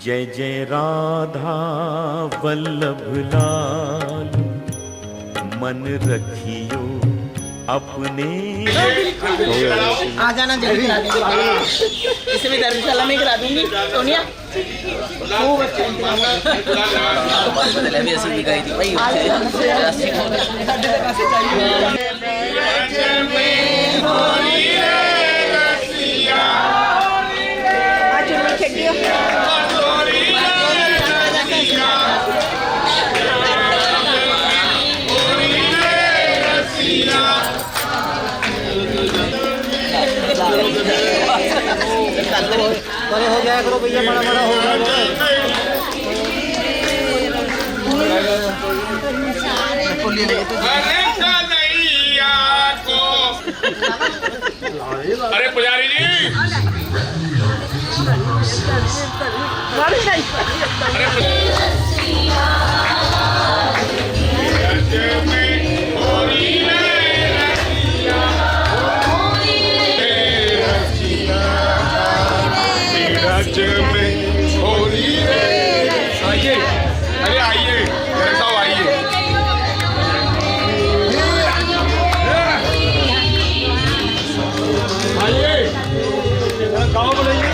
जय जय राधा वल्लभ लाल, मन रखियो अपने। आ जाना जल्दी करा देंगे, इसे भी धर्मशाला में करा दूंगी। सोनिया खूब अच्छा बड़े हो जाया करो भैया, बड़ा बड़ा हो अरे पुजारी जी, राज्य में होली रे। आइए, अरे आइए, मेरे साथ आइए। आइए, गाँव बोलेंगे।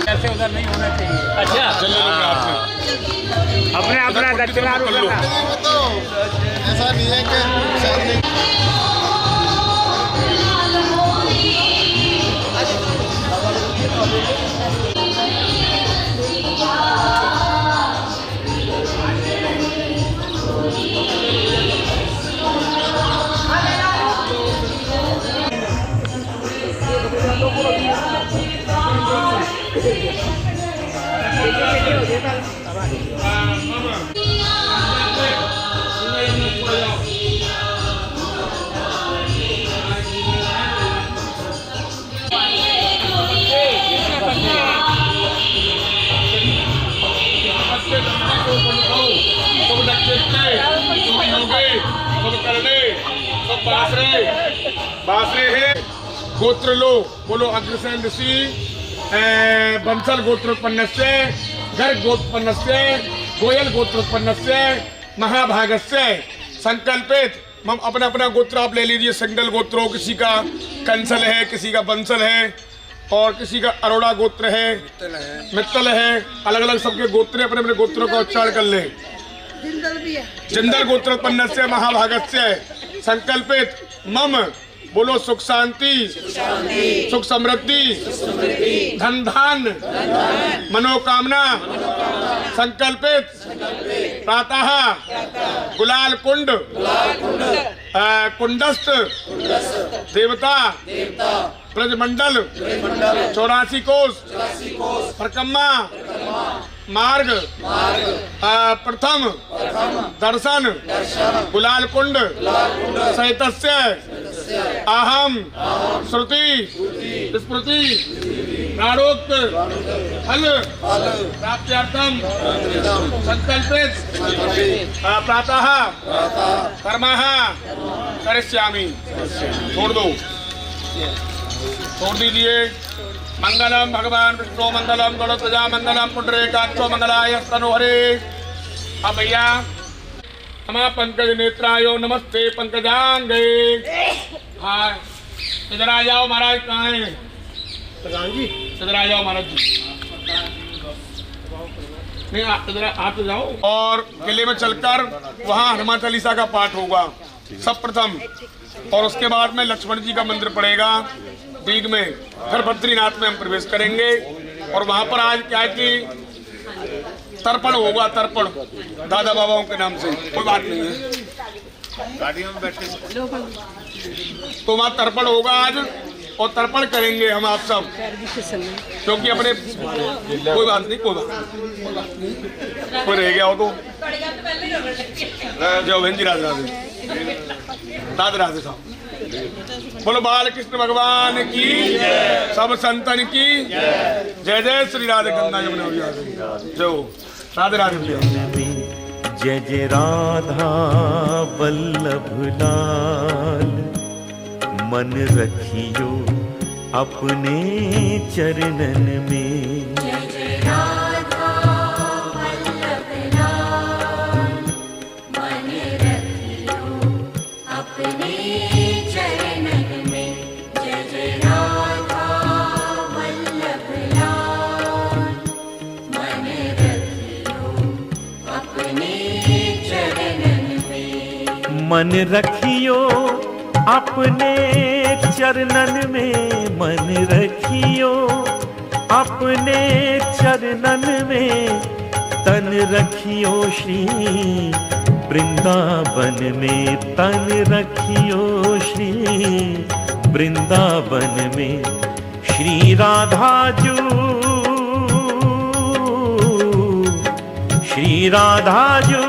ऐसे उधर नहीं होना चाहिए। अच्छा, अपने अपना दक्षिणा ऐसा नहीं है कि बासरे है गोत्र लो बोलो अग्रसेन ऋषि बंसल गोत्रोत्पन्नस्य गर्ग गोत्रोत्पन्नस्य गोयल गोत्रोत्पन्नस्य महाभागस्य संकल्पित मम अपना अपना गोत्र आप ले लीजिए। सिंगल गोत्र हो, किसी का कंसल है, किसी का बंसल है और किसी का अरोड़ा गोत्र है, मित्तल है, अलग अलग सबके गोत्र अपने अपने गोत्रों का उच्चारण कर ले। जिंदल गोत्रोत्पन्न से महाभागस्य संकल्पित मम बोलो सुख शांति, सुख समृद्धि, धन धान, मनोकामना संकल्पित प्रातः गुलाल कुंड कुंडस्थ देवता ब्रजमंडल 84 कोस परिक्रमा मार्ग प्रथम दर्शन गुलाल कुंड सहितस्य अहम श्रुति स्मृति प्राणोक्त फल प्राप्त्यर्थम संकल्पित प्रातः कर्मः करिष्यामि। छोड़ दीजिए। मंगलम भगवान विष्णु मंगलम गणप्रजा मंगलम पुंडरीकाक्षो मंगलाय तनोहरे। अब भैया नमः पंकज नेत्रायो नमस्ते पंकजांगे। हाँ इधर आ जाओ महाराज। कहाँ हैं प्रधान जी? इधर आ जाओ महाराज जी। नहीं इधर आप तो जाओ। और किले में चलकर वहाँ हनुमान चालीसा का पाठ होगा सब प्रथम, और उसके बाद में लक्ष्मण जी का मंदिर पड़ेगा दीग में। फिर बद्रीनाथ में हम प्रवेश करेंगे और वहाँ पर आज क्या है कि तर्पण होगा। तर्पण दादा बाबाओं के नाम से, कोई बात नहीं है, गाड़ियों में बैठे तो वहाँ तर्पण होगा आज और तर्पण करेंगे हम आप सब, क्योंकि अपने कोई बात नहीं, कोई रह गया हो तो जय बहन जी। राधे राधे राधे साहब। बोलो बाल कृष्ण भगवान की, सब संतन की जय। जय श्री राधे गंगा यमुना जय। राधे राधे। जय जय राधा वल्लभ लाल, मन रखियो अपने चरणन में। जय जय राधा वल्लभ लाल, मन रखियो अपने चरणन में। जय जय राधा वल्लभ लाल, मन रखियो अपने चरणन में। मन रखियो अपने चरणन में, मन रखियो अपने चरणन में। तन रखियो श्री वृंदावन में, तन रखियो श्री वृंदावन में। श्री राधा जू, श्री राधा जू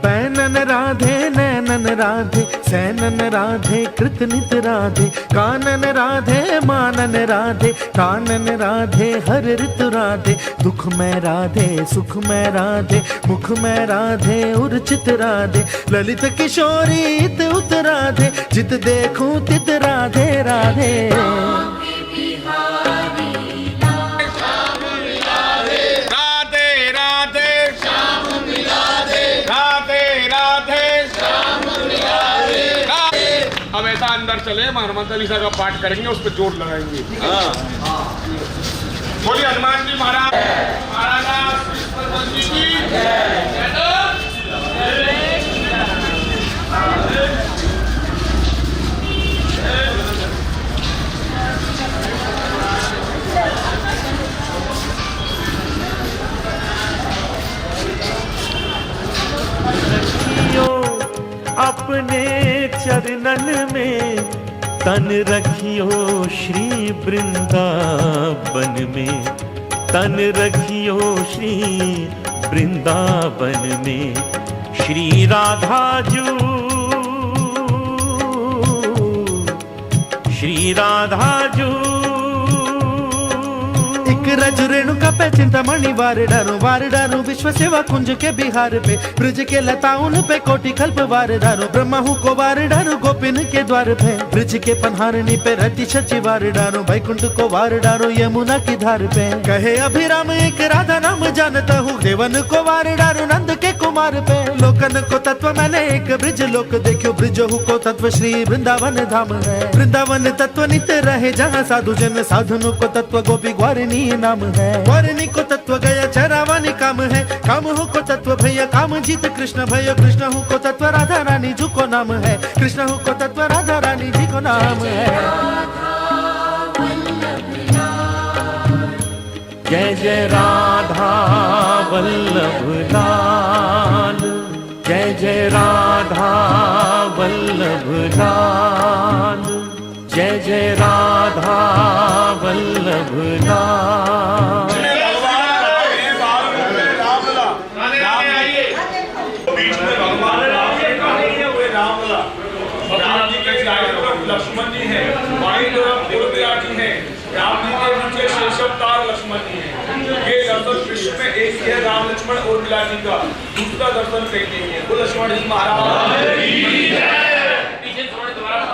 बैनन राधे नैनन राधे, सैनन राधे कृतनित राधे। कानन राधे मानन राधे, कानन राधे हर ऋतु राधे। दुख में राधे सुख में राधे, मुख में राधे उर्चित राधे। ललित किशोरी इत उत राधे, जित देखूं तित राधे राधे। अब ऐसा अंदर चले, हनुमान चालीसा का पाठ करेंगे, उस पर जोर लगाएंगे। बोलिए हनुमान जी महाराज जी की अपने चरणन में। तन रखियो श्री वृंदावन में, तन रखियो श्री वृंदावन में। श्री राधा जू, श्री राधा जू एक रज रेणुका पे चिंतामणि वार डारू विश्व सेवा कुंज के बिहार पे ब्रज के लताउन पे कोटि कल्प वार डारू ब्रह्माहु को वार डारू गोपिन के द्वार पे ब्रज के पनहारनी पे रति शचि वार डारू बैकुंठ को वार डारू यमुना की धार पे कहे अभिराम एक राधा नाम जानता हूँ देवन को वार डारू नंद के कुमार पे लोकन को तत्व मैंने एक ब्रिज लोक देखो ब्रिजहु को तत्व श्री वृंदावन धाम है वृंदावन तत्व नित्य रहे जहाँ साधु जन साधुनु को तत्व गोपी ग्वारिणी नाम है ग्वारिणी को तत्व गया चरावानी काम है काम हो को तत्व भैया काम जीत कृष्ण भैया कृष्ण हो को तत्व राधा रानी जी को नाम है कृष्ण हो को तत्व राधा रानी जी को नाम है जय जय राधा वल्लभ लाल जय जय राधा वल्लभ लाल जय जय राधा वल्लभ लाल लक्ष्मण जी है बाई तरफ पूर्वयाटी है राम जी के नीचे शेषवतार लक्ष्मण जी है ये दर्शन विश्व में एक ही है राम लक्ष्मण और मिला जी का दूसरा दर्शन कहीं है वो लक्ष्मण जी महाराज पीछे थोड़े दोबारा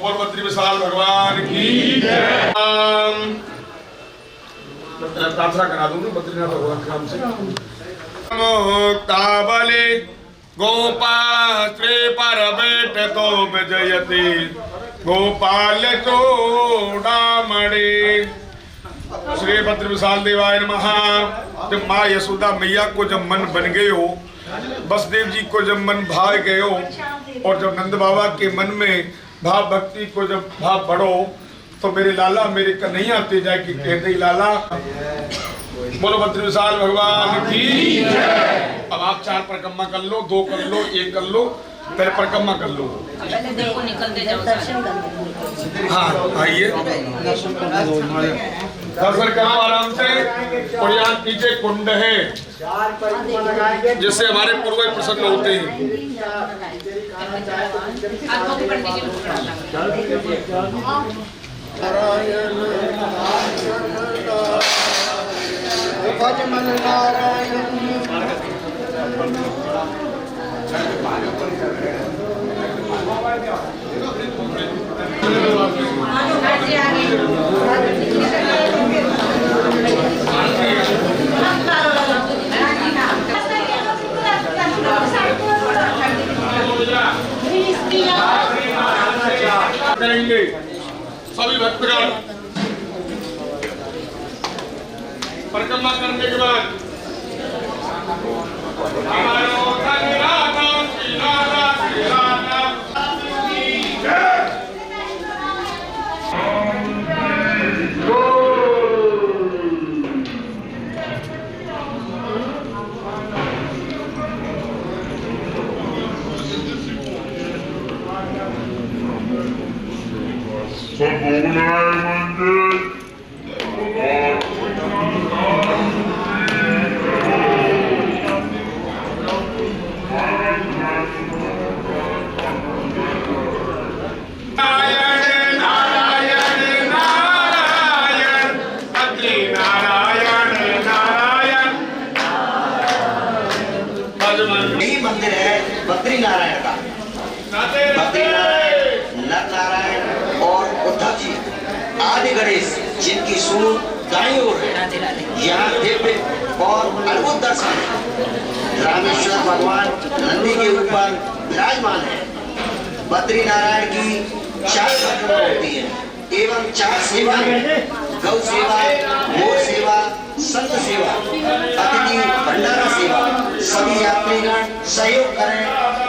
और बद्री विशाल भगवान की जय। प्रार्थना करा दूंगी बद्रीनाथ भगवान के नाम से। काबले गोपाल श्री पर बैठ तो विजयती गोपाल चूड़ामणि। श्री भद्र विशाल देवाय नमः। जब माँ यशोदा मैया को जब मन बन गए हो, वसुदेव जी को जब मन भाग गए हो, और जब नंद बाबा के मन में भाव भक्ति को जब भाव बढ़ो, तो मेरे लाला मेरे कन्हैया ते जाए कि कहते ही लाला। बोलो भद्र विशाल भगवान की जय। अब आप 4 परिक्रमा कर लो, 2 कर लो, 1 कर लो, पहले परिक्रमा कर लो। पहले देखो निकलते जाओ दर्शन कर। हाँ आइए दर्शन करो आराम से। और यहाँ नीचे कुंड है जिससे हमारे पूर्वज प्रसन्न होते हैं। करेंगे सभी भक्तगण। परिक्रमा करने के बाद मंदिर है बद्री नारायण का। बद्री नारायण, नर नारायण और उद्धव जी आदि गणेश जिनकी सूंड दाईं ओर है। यहाँ दिव्य और अद्भुत दर्शन रामेश्वर भगवान नंदी के ऊपर विराजमान है। बद्री नारायण की 4 परिक्रमा होती है एवं 4 सेवा है। गौ सेवा, मोर सेवा, संत सेवा, अतिथि भंडारा सेवा। सभी यात्रीगण सहयोग करें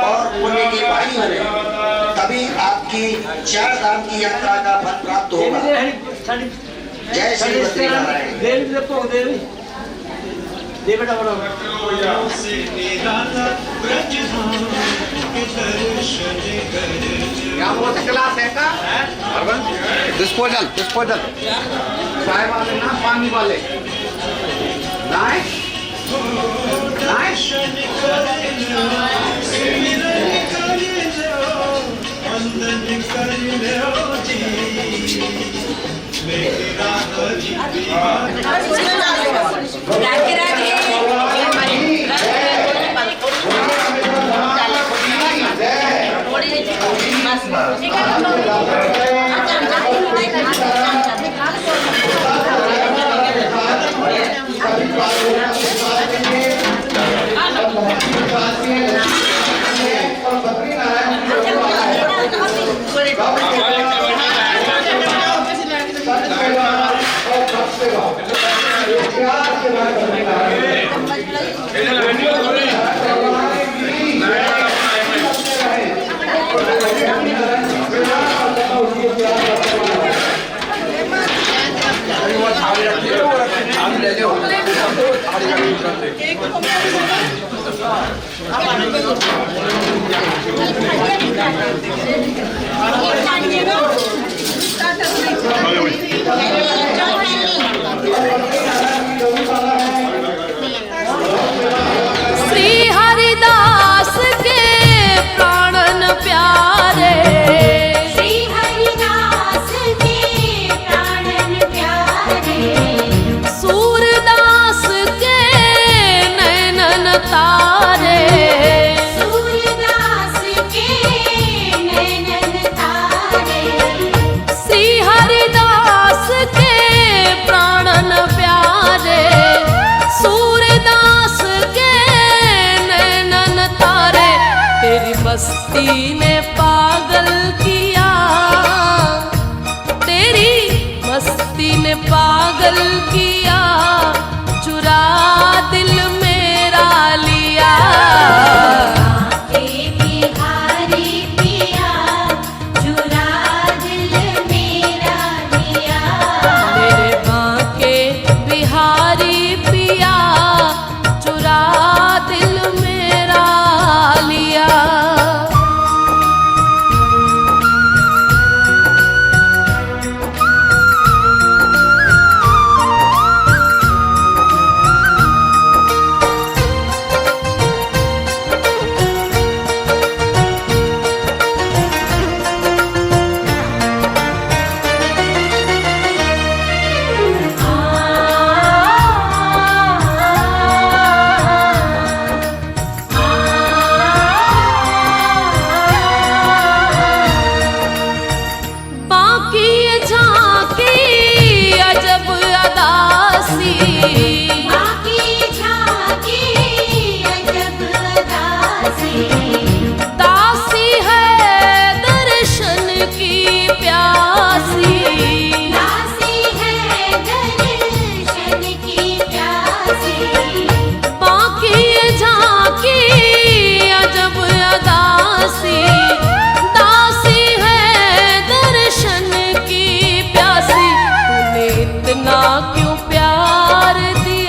और पुण्य के भागी बने, तभी आपकी 4 धाम की यात्रा का फल प्राप्त होगा। जय श्री बद्री नारायण। क्लास है का डिस्पोजल चाय वाले ना पानी वाले नाइस नाइस। राधे राधे। श्री हरिदास के प्राणन प्यारे, श्री हरिदास के प्राणन प्यारे, सूरदास के नैनन तारे, सूरदास के नैनन तारे, पागल किया, चुरा दिल मेरा लिया। के बिहारी पिया चुरा दिल मेरा लिया। मेरे बांके बिहारी पिया, चुरा दिल मेरा लिया। बाकी ये झांकी अजब अदासी, बाकी झांकी अजब दासी। दासी है दर्शन की प्यासी। दासी है दर्शन की प्यासी। बाकी ये झांकी अजब अदासी, दासी है दर्शन की प्यासी। तूने इतना क्यों प्यार दिया,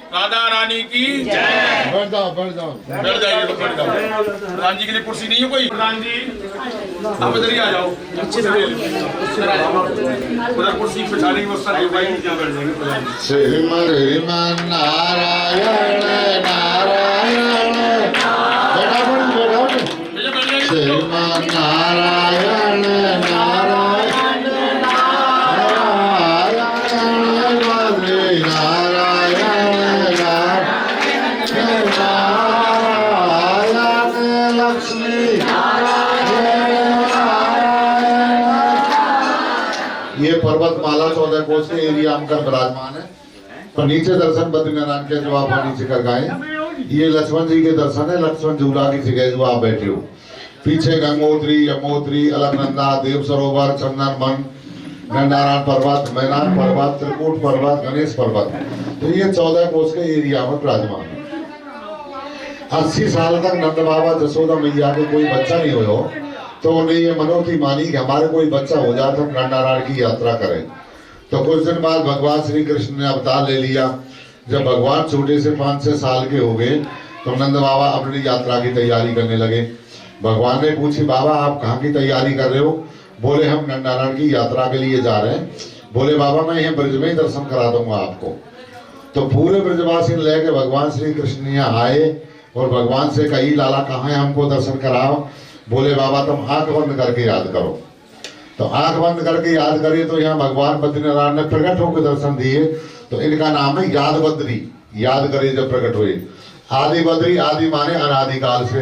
राधा रानी की जय। बढ़ जाओ बैठ जाइए तो बैठ जाओ। प्रधान जी के लिए कुर्सी नहीं है कोई? प्रधान जी आप इधर ही आ जाओ, उधर कुर्सी बिछाने की व्यवस्था नहीं भाई, यहाँ बैठ जाएंगे प्रधान जी। श्रीमन नारायण नारायण श्रीमन नारायण नारायण नारायण बद्री नारायण नारायण लक्ष्मी ये पर्वतमाला 14 कोस के एरिया में विराजमान है। तो नीचे दर्शन बद्रीनारायण के जो आप नीचे कर गए, ये लक्ष्मण जी के दर्शन है। लक्ष्मण झूला की जगह जो आप बैठे हो, पीछे गंगोत्री, यमोत्री, अलकनंदा, देव सरोवर, चंदन वन, गंडारायण पर्वत, मैनान पर्वत, त्रिकूट पर्वत, गणेश पर्वत। तो ये 14 कोस के एरिया में विराजमान है। 80 साल तक नंद बाबा जसोदा मैया के कोई बच्चा नहीं हो, तो उन्हें ये मनोती मानी कि हमारे कोई बच्चा हो जाए तो हम नंदारायण की यात्रा करें। तो कुछ दिन बाद भगवान श्री कृष्ण ने अवतार ले लिया। जब भगवान छोटे से 5-6 साल के हो गए तो नंद बाबा अपनी यात्रा की तैयारी करने लगे। भगवान ने पूछी, बाबा आप कहाँ की तैयारी कर रहे हो? बोले हम नंदारायण की यात्रा के लिए जा रहे हैं। बोले बाबा मैं यहाँ ब्रज में ही दर्शन करा दूंगा आपको। तो पूरे ब्रजवासी लेके भगवान श्री कृष्ण यहाँ आए और भगवान से कही, लाला कहाँ है, हमको दर्शन कराओ। बोले बाबा तुम आंख बंद करके याद करो। तो आंख बंद करके याद करिए तो यहाँ भगवान बद्रीनारायण ने प्रकट होकर दर्शन दिए। तो इनका नाम है याद बद्री। याद करिए जब प्रकट हुए। आदि बद्री, आदि माने अनादिकाल से।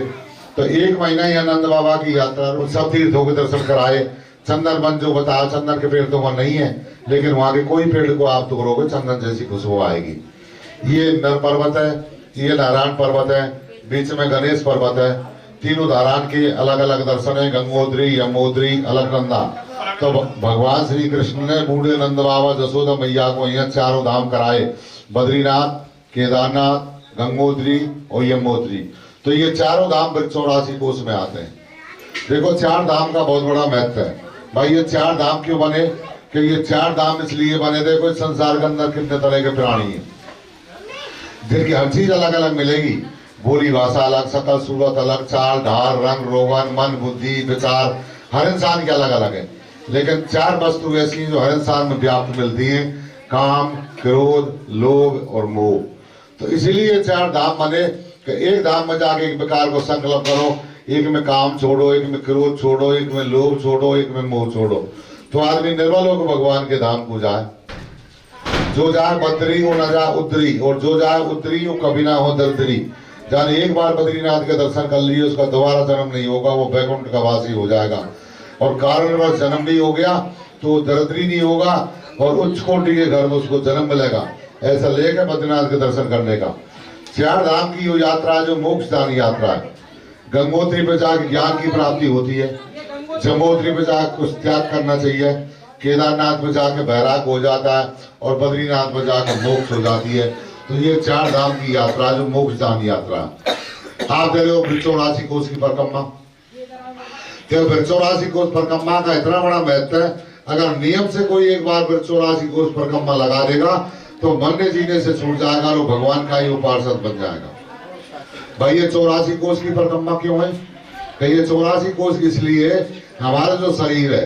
तो 1 महीना ही आनंद बाबा की यात्रा, सब तीर्थों के दर्शन कराए। चंदन वन जो बताया, चंदन के पेड़ तो वहाँ नहीं है, लेकिन वहाँ के कोई पेड़ को आप तोड़ोगे चंदन जैसी खुशबू आएगी। ये नर पर्वत है, ये नारायण पर्वत है, बीच में गणेश पर्वत है। तीनों नारायण के अलग अलग दर्शन है, गंगोत्री, यमोत्री, अलकनंदा। तो भगवान श्री कृष्ण ने बूढ़े नंद बाबा जसोदा मैया को यहाँ 4 धाम कराए, बद्रीनाथ, केदारनाथ, गंगोत्री और यमोत्री। तो ये 4 धाम 84 कोस में आते हैं। देखो 4 धाम का बहुत बड़ा महत्व है भाई। ये 4 धाम क्यों बने? कि ये 4 धाम इसलिए बने, देखो इस संसार के अंदर कितने तरह के प्राणी हैं जिनकी हर चीज अलग अलग मिलेगी। बोली भाषा अलग, शकल सूरत अलग, चाल ढाल, रंग रोगन, मन बुद्धि विचार हर इंसान के अलग अलग है। लेकिन 4 वस्तु ऐसी जो हर इंसान में व्याप्त मिलती हैं, काम, क्रोध, लोभ और मोह। तो इसीलिए 4 धाम बने कि एक धाम में जाके एक विकार को संकल्प करो, एक में काम छोड़ो, एक में क्रोध छोड़ो, एक में लोभ छोड़ो, एक में मोह छोड़ो, तो आदमी निर्मल होकर भगवान के धाम को जाए। जो जाए बद्री हो न जाए उतरी, और जो जाए उतरी हो कभी ना हो दरिद्री। जाने एक बार बद्रीनाथ के दर्शन कर लिए उसका दोबारा जन्म नहीं होगा, वो बैकुंठ का वासी हो जाएगा। और कारणवश जन्म भी हो गया तो दरिद्री नहीं होगा और उच्च कोटि के घर में उसको जन्म मिलेगा। ऐसा लेकर बद्रीनाथ के दर्शन करने का 4 धाम की वो यात्रा जो मोक्षदान यात्रा है। गंगोत्री पे जाकर ज्ञान की प्राप्ति होती है, जमोत्री पे जाकर कुछ त्याग करना चाहिए, केदारनाथ पे जाके वैराग हो जाता है और बद्रीनाथ पे जाकर मोक्ष हो जाती है। तो ये 4 धाम की यात्रा जो मोक्षदान यात्रा। आप दे रहे हो 84 कोस की परिक्रमा। तो 84 कोस परिक्रमा का इतना बड़ा महत्व है, अगर नियम से कोई एक बार 84 कोस परिक्रमा लगा देगा तो मरने जीने से छूट जाएगा और भगवान का ही वो पार्षद बन जाएगा। भाई ये 84 कोस की परिक्रमा क्यों है? कि ये 84 कोस इसलिए, हमारा जो शरीर है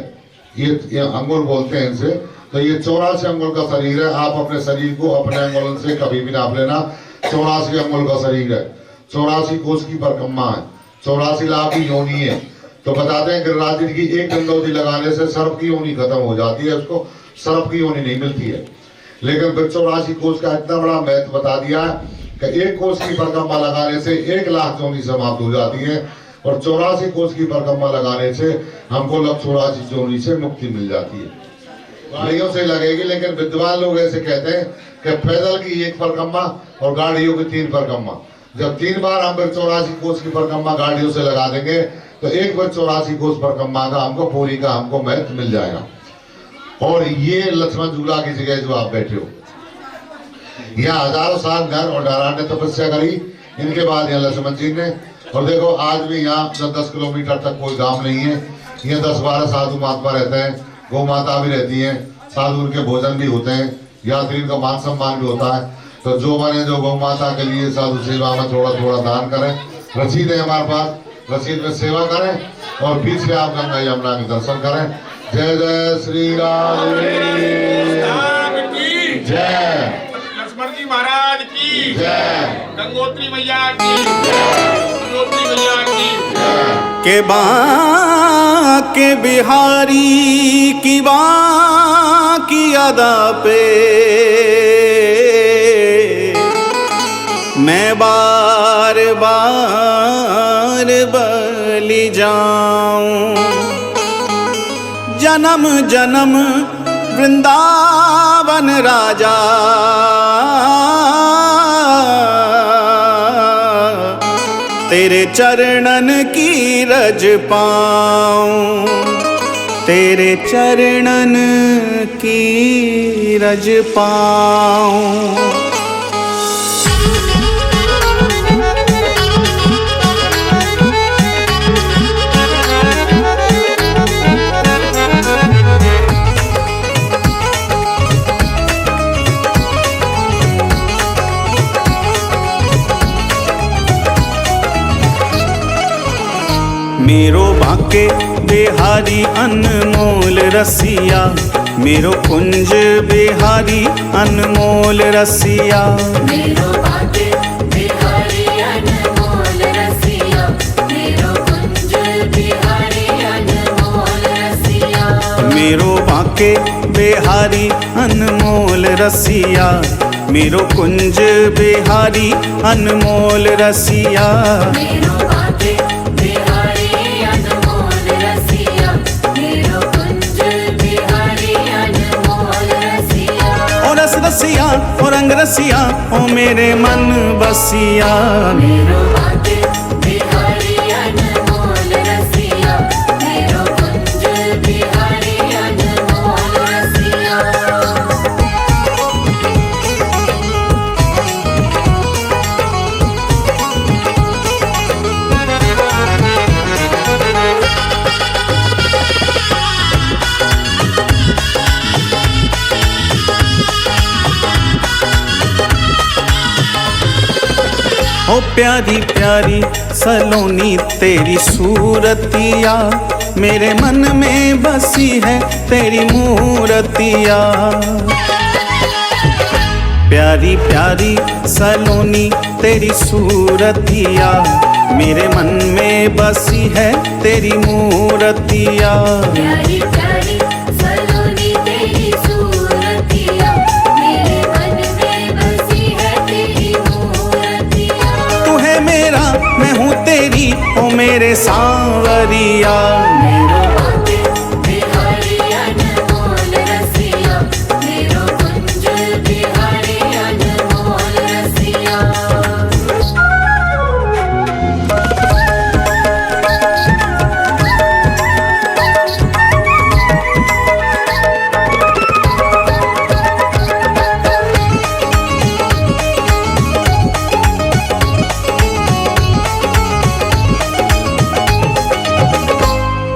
ये अंगुल बोलते हैं इनसे, तो ये 84 अंगुल का शरीर है। आप अपने शरीर को अपने अंगुल से कभी भी नाप लेना, 84 अंगुल का शरीर है, 84 कोस की परिक्रमा है, 84 लाख की योनि है। तो बताते हैं गिरिराज जी की एक गंगोत्री लगाने से सर्प की योनि खत्म हो जाती है, उसको सर्प की योनि नहीं मिलती है। लेकिन 84 कोस का इतना बड़ा महत्व बता दिया है कि 1 कोस की परिक्रमा लगाने से 1 लाख योनि समाप्त हो जाती है, और 84 कोस की परिक्रमा लगाने से हमको 184 योनि से मुक्ति मिल जाती है। गाड़ियों से लगेगी, लेकिन विद्वान लोग ऐसे कहते हैं कि पैदल की 1 परिक्रमा और गाड़ियों की 3 परिक्रमा। जब 3 बार हम 84 कोस की परिक्रमा गाड़ियों से लगा देंगे तो 1 बार 84 कोस परिक्रमा का हमको पूरी का हमको महत्व मिल जाएगा। और ये लक्ष्मण झूला की जगह जो आप बैठे हो, यहाँ हजारों साल नर और नारायण ने तपस्या करी, इनके बाद यहाँ लक्ष्मण जी ने। और देखो आज भी यहाँ 10 किलोमीटर तक कोई गांव नहीं है, यहाँ 10-12 साधु महात्मा रहते हैं, गौ माता भी रहती है, साधु उनके भोजन भी होते हैं, यात्री का मान सम्मान भी होता है। तो जो बने जो गौ माता के लिए साधु सेवा में थोड़ा थोड़ा दान करें। रसीद है हमारे पास, रसीद में सेवा करें और पीछे आप गंगा यमुना के दर्शन करें। जय जय श्री राम की जय, लक्ष्मण जी महाराज की जय, गंगोत्री मैया की गंगोत्री मैया की के बांके बिहारी की बांकी अदा पे मैं बार बार बलि जाऊं। जन्म जन्म वृंदावन राजा तेरे चरणन की रज पाऊं, तेरे चरणन की रज पाऊं। मेरो बांके बिहारी अनमोल रसिया, मेरो कुंज बिहारी अनमोल रसिया। मेरो बांके बिहारी अनमोल रसिया, मेरो कुंज बिहारी अनमोल रसिया। मेरो बांके बिहारी अनमोल रसिया, मेरो कुंज बिहारी अनमोल रसिया। मेरो बांके बिहारी अनमोल रसिया, मेरो कुंज बिहारी अनमोल रसिया। ओ रस रसिया ओ रंग रसिया ओ मेरे मन बसिया। मेरो बांके बिहारी अनमोल रसिया, मेरो कुंज बिहारी अनमोल रसिया। ओ प्यारी प्यारी सलोनी तेरी सूरतिया, मेरे मन में बसी है तेरी मूरतिया। प्यारी प्यारी सलोनी तेरी सूरतिया, मेरे मन में बसी है तेरी मूरतिया। प्यारी प्यारी सलोनी तेरी सूरतिया, मेरे मन में बसी है तेरी मूरतिया। तू है मेरा मैं हूँ तेरी ओ मेरे सांवरिया। मेरो बांके बिहारी अनमोल रसिया, मेरो कुंज बिहारी अनमोल रसिया।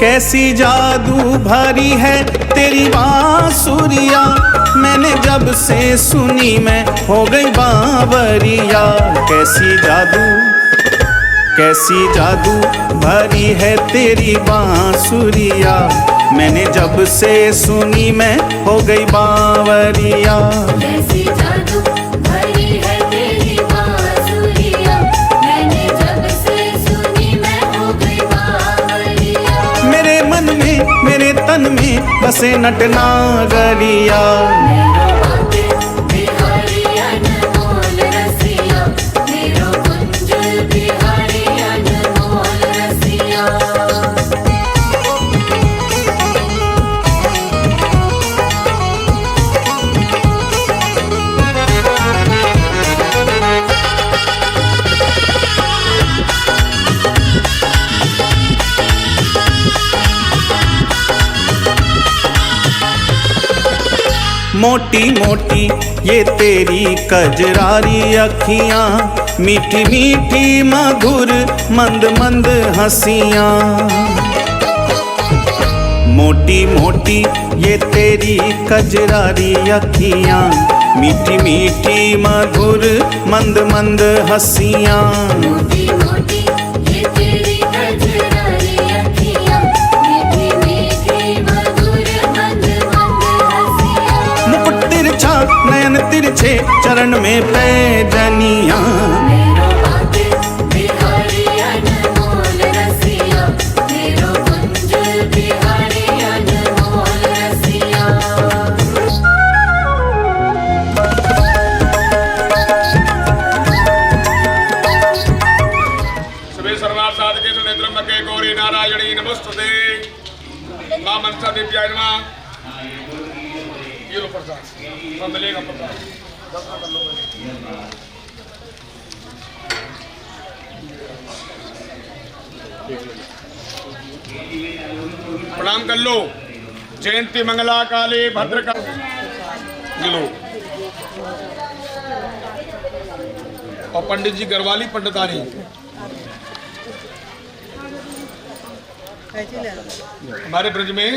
कैसी जादू भरी है तेरी बांसुरिया, मैंने जब से सुनी मैं हो गई बावरिया। कैसी जादू भरी है तेरी बांसुरिया, मैंने जब से सुनी मैं हो गई बावरिया। कैसी जादू भरी है तेरी बांसुरिया, मैंने जब से सुनी मैं हो गई बावरिया। मेरे मन में मेरे तन में बसे नटनागरिया। मेरो बांके बिहारी अनमोल रसिया, मेरो कुंज बिहारी अनमोल रसिया। मोटी मोटी ये तेरी कजरारी अखियां, मीठी मीठी मधुर मंद मंद हंसियां। मोटी मोटी ये तेरी कजरारी अखियां, मीठी मीठी मधुर मंद मंद हंसियां। मोटी मोटी ये तेरी कजरारी अखियां, मीठी मीठी मधुर मंद मंद हंसियां। मुकुट तिरछा नयन तिरछे चरण में पैजनियां। मेरो बाटे बिहारी अनमोल रसिया, मेरो कुंज बिहारी अनमोल रसिया। सभी सर्वार्थ साधके सुनेत्रम्बके गौरी नारायणी नमस्तुते। मां मनसा देव्याय नमः। ये लो प्रसाद, मिलेगा प्रसाद। प्रणाम कर लो। जयंती मंगला काले भद्रका लो। और पंडित जी गरवाली पंडितानी। हमारे ब्रज में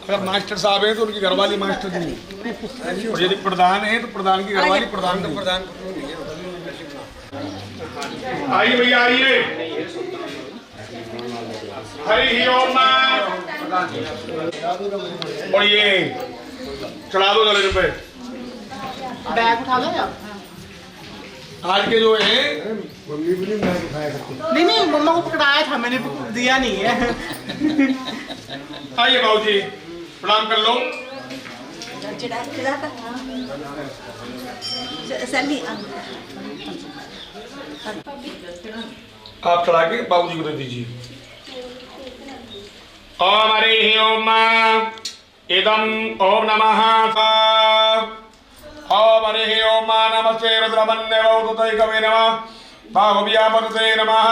अगर मास्टर साहब हैं तो उनकी घरवाली मास्टर जी, और यदि प्रधान है तो प्रधान की घरवाली प्रधान जी। आइए भैया आइए। हरि ओम। और ये चढ़ा दो जले पे। बैग उठा लो या आज के जो है नहीं मम्मा को पकड़ाया था मैंने, दिया नहीं है। आइए बाबू जी प्रणाम कर लो। आप चढ़ा के बाबू जी को दे दीजिए। ओम हरि ओम। इदम ओम नमः। ओम हरि ओम। नमस्ते रुद्रमन्यवौतुतैकवे नमः। बाहुव्यापनुते नमः।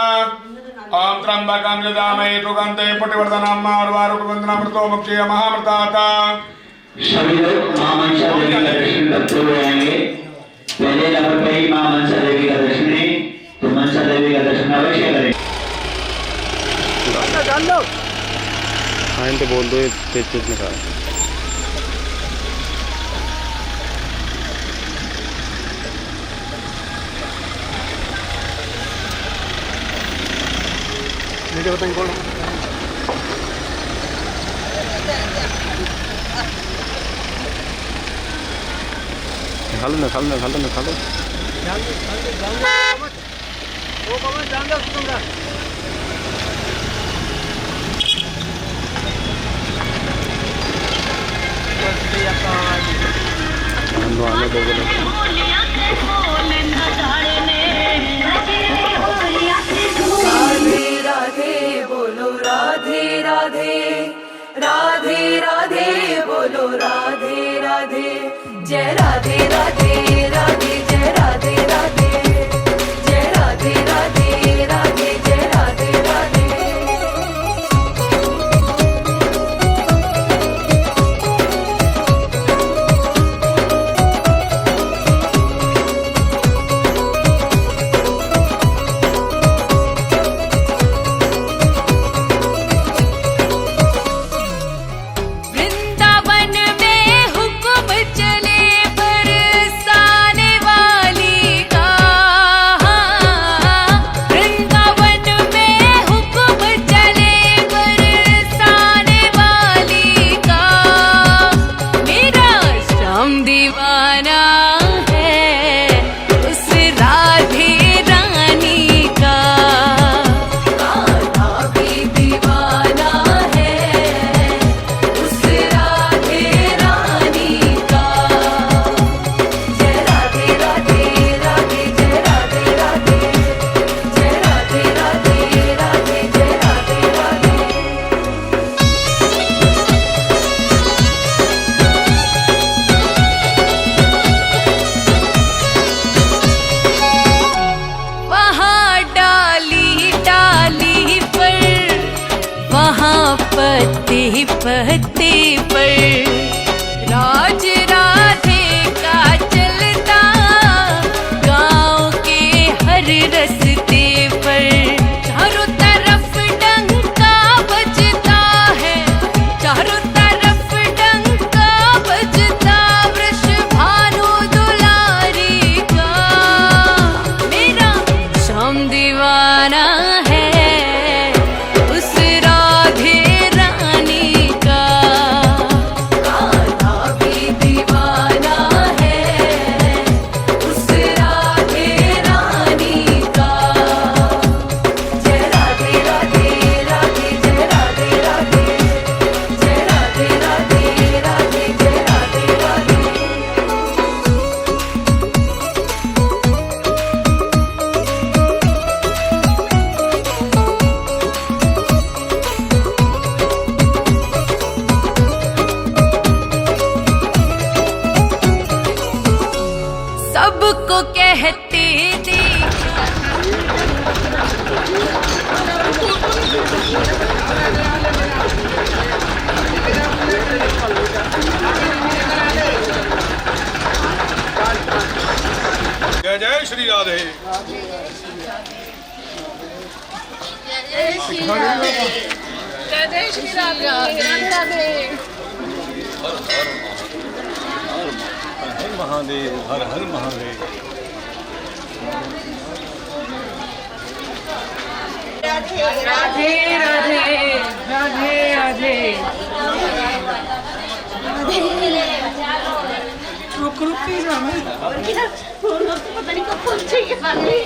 ओम त्र्यंबकं यजामहे सुगन्धे पुष्टिवर्धनम् उर्वारुकवन्दनामृतो मुक्षे महामृताता। सभी लोग मां मनसा देवी का दर्शन करते हुए आएंगे। पहले नंबर पे ही मां मनसा देवी का दर्शन है, तो मनसा देवी का दर्शन अवश्य करें। हाँ तो बोल दो तेज में कहा। खा लो। राधे राधे बोलो राधे राधे, राधे राधे बोलो राधे राधे। जय राधे राधे राधे जय राधे राधे, जय राधे राधे राधे जय राधे राधे। वृंदावन में हुक्म चले बरसाने वाली का। वृंदावन में हुक्म चले बरसाने वाली का। मेरा श्याम दीवाना है उस राधे रानी का। कान्हा भी दीवाना है उस राधे रानी का। जय राधे राधे राधे जय राधे राधे, जय राधे राधे राधे जय राधे राधे। वहाँ डाली डाली पर, वहाँ पत्ते पत्ते पर राज राधे का चलता। गाँव के हर रस्ते पर चारों तरफ डंका बजता है, चारों राधे श्री राधे राधे राधे। महादेव हर हर महादेव। राधे राधे राधे राधे। रुक रुक के जाना पता नहीं कब पहुंच जाएगी पानी।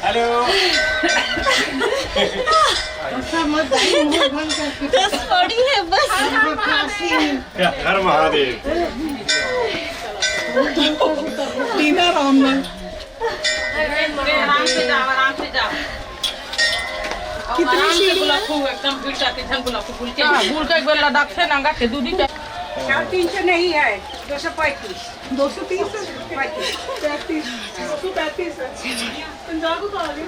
हेलो। बस पड़ी है बस। हर महादेव। टीना राम ने आराम से जाओ आराम से जाओ। कितनी सीढ़ी एकदम भूल जाते भूल के एक बार लद्दाख से नंगा के दूधी का 300 नहीं है 235 230 35 35 235 पंजाब को आ गए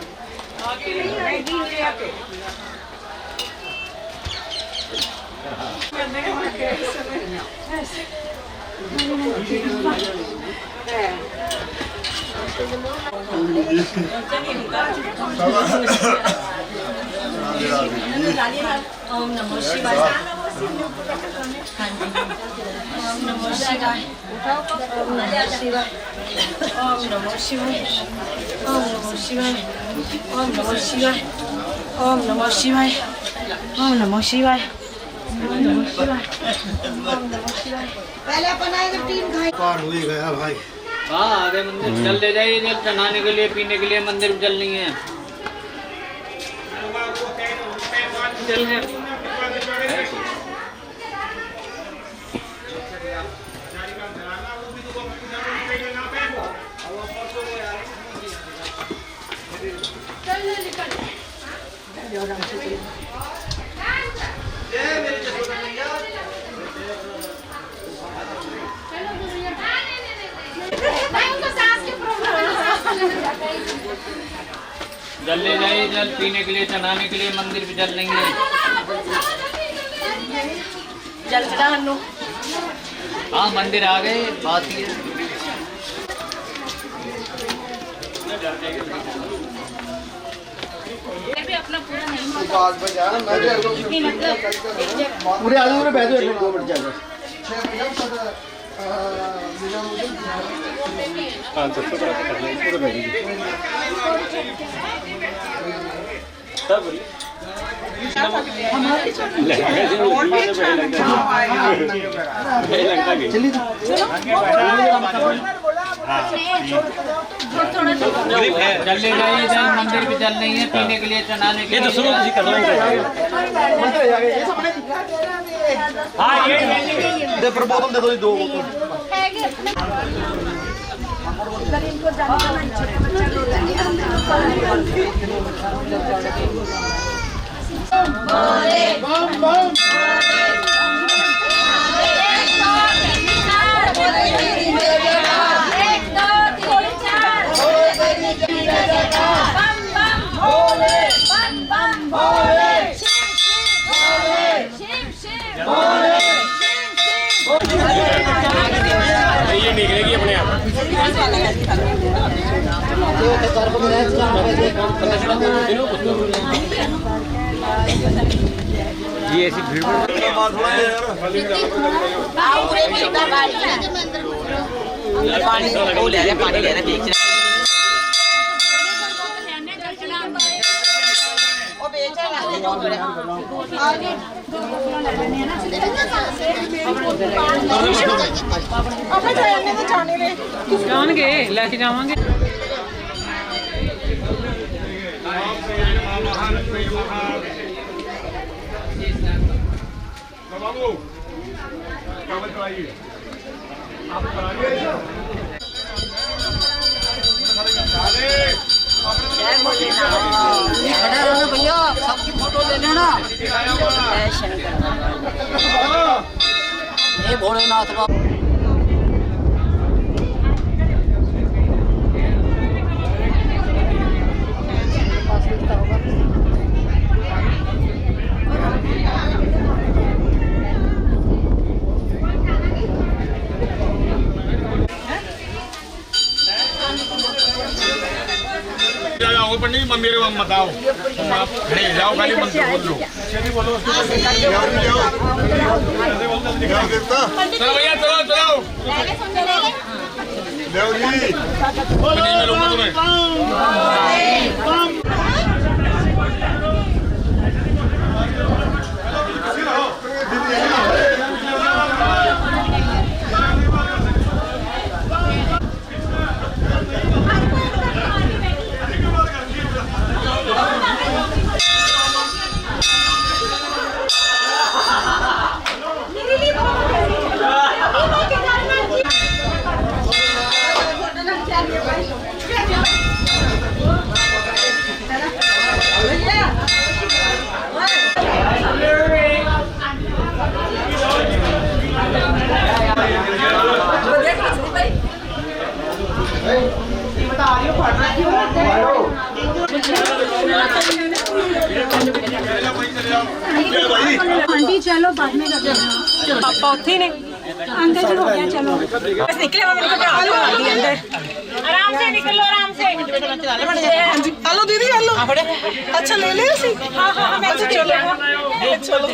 आगे नहीं दी ले आके ओम नमो शिवाय। हाँ जी ओम नमो शिवाय। ओम नमो शिवाय। ओम नमो शिवाय। ओम नमो शिवाय। ओम नमो शिवाय। ओम नमो शिवाय। ओम नमो शिवाय। ओम नमो शिवाय। ओम नमो शिवाय। पहले अपन आए तो 3 घाई पार हो ही गया भाई। हाँ आगे मंदिर जल ले जाइए जल चढ़ाने के लिए पीने के लिए मंदिर में जल नहीं है। जल है जल ले जाइए जल पीने के लिए चढ़ाने के लिए मंदिर पे जल लेंगे। जल चढ़ा हन्नू। हाँ मंदिर आ गए बात ही है। भी अपना पूरा नहीं पूरे आलू में बैठो 2 मिनट जाएगा। जल ले जाइए जल मंदिर पे जल नहीं है पीने के लिए चढ़ाने के लिए। दे पर बोतल दे दो 2 बोतल। ये निकलेगी अपने आप। ये ऐसी भीड़ पानी ले रहे देख जाएंगे लेके जावांगे। बाबू कागज कराइए आप कराइए। जय शंकर भगवान। हे भोलेनाथ बाबा। जाओ पंडित जी मेरे वहाँ मत आओ, आप खड़े जाओ, खाली मंत्र बोल लो। चलो भैया चलो चलो, नहीं मिलूंगा तुम्हें। आंटी चलो बाद में कर देना। पापा उठे ने अंकल जी हो गया, चलो बस निकले मम्मी को अंदर। आराम से निकलो, आराम से। हेलो दीदी, हेलो। अच्छा ले ले सी। हां हां मैं चलो चलो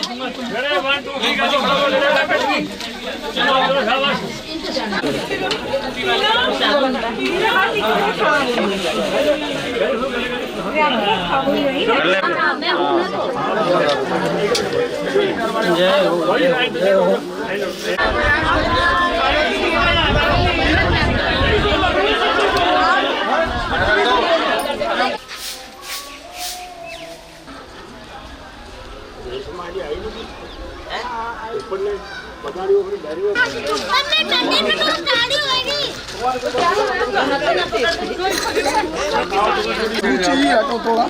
थोड़ा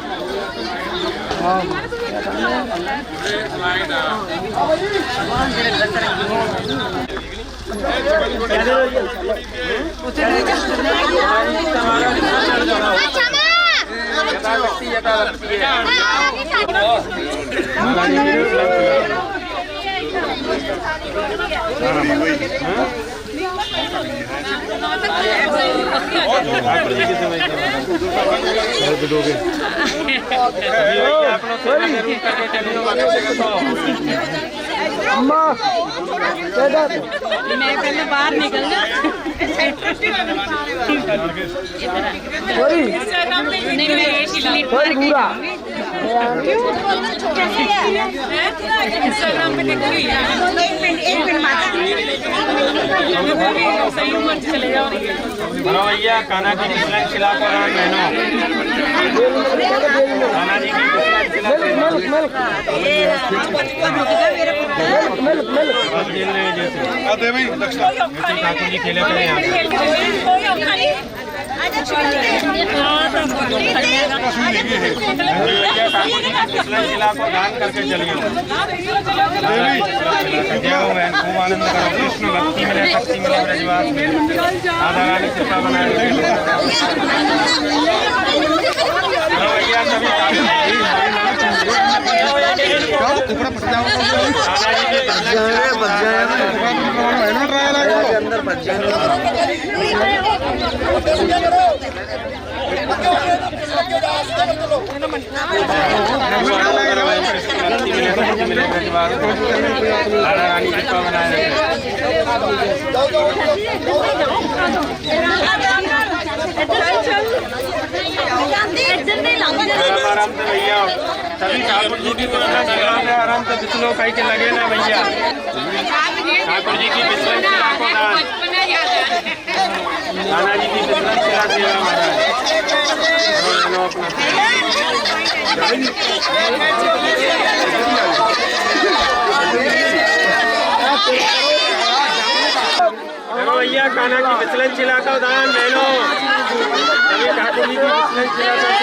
मैं पहले बाहर निकलना। इंस्टाग्राम पे देखी हुई है। एक मिनट माता सही उम्र चले जाओ। भैया काना की खिला कर काना जी ठाकुर जी खेले को दान करके चलिए। खूब आनंद करो, कृष्ण भक्ति मिले, शक्ति मिले, ब्रजवास मिले, आधा रानी कृपा बनाए भैया सभी अंदर बच जाए। आराम से भैया, सभी ठाकुर जी की आराम से बिस्लो कहीं के लगे ना भैया। ठाकुर जी की बिस्लो नाना जी की बिस्लो खिला देगा महाराज। भैया काना की बिस्लन चिला का दान ले लो। सभी ठाकुर जी की बिस्लन चिला का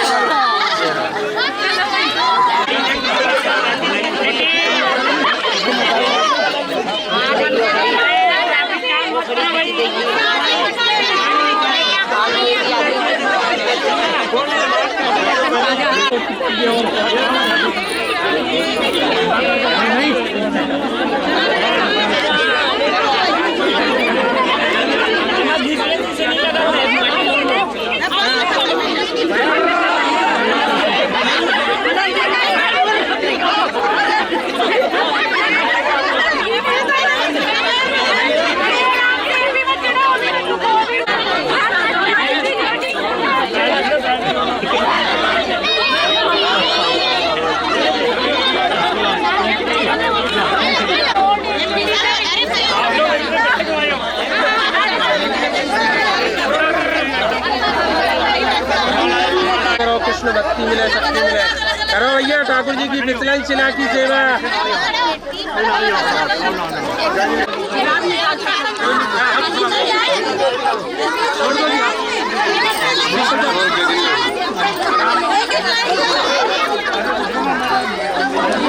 कृष्ण भक्ति मिले, शक्ति मिले। करो भैया ठाकुर जी की वितलन शिला की सेवा।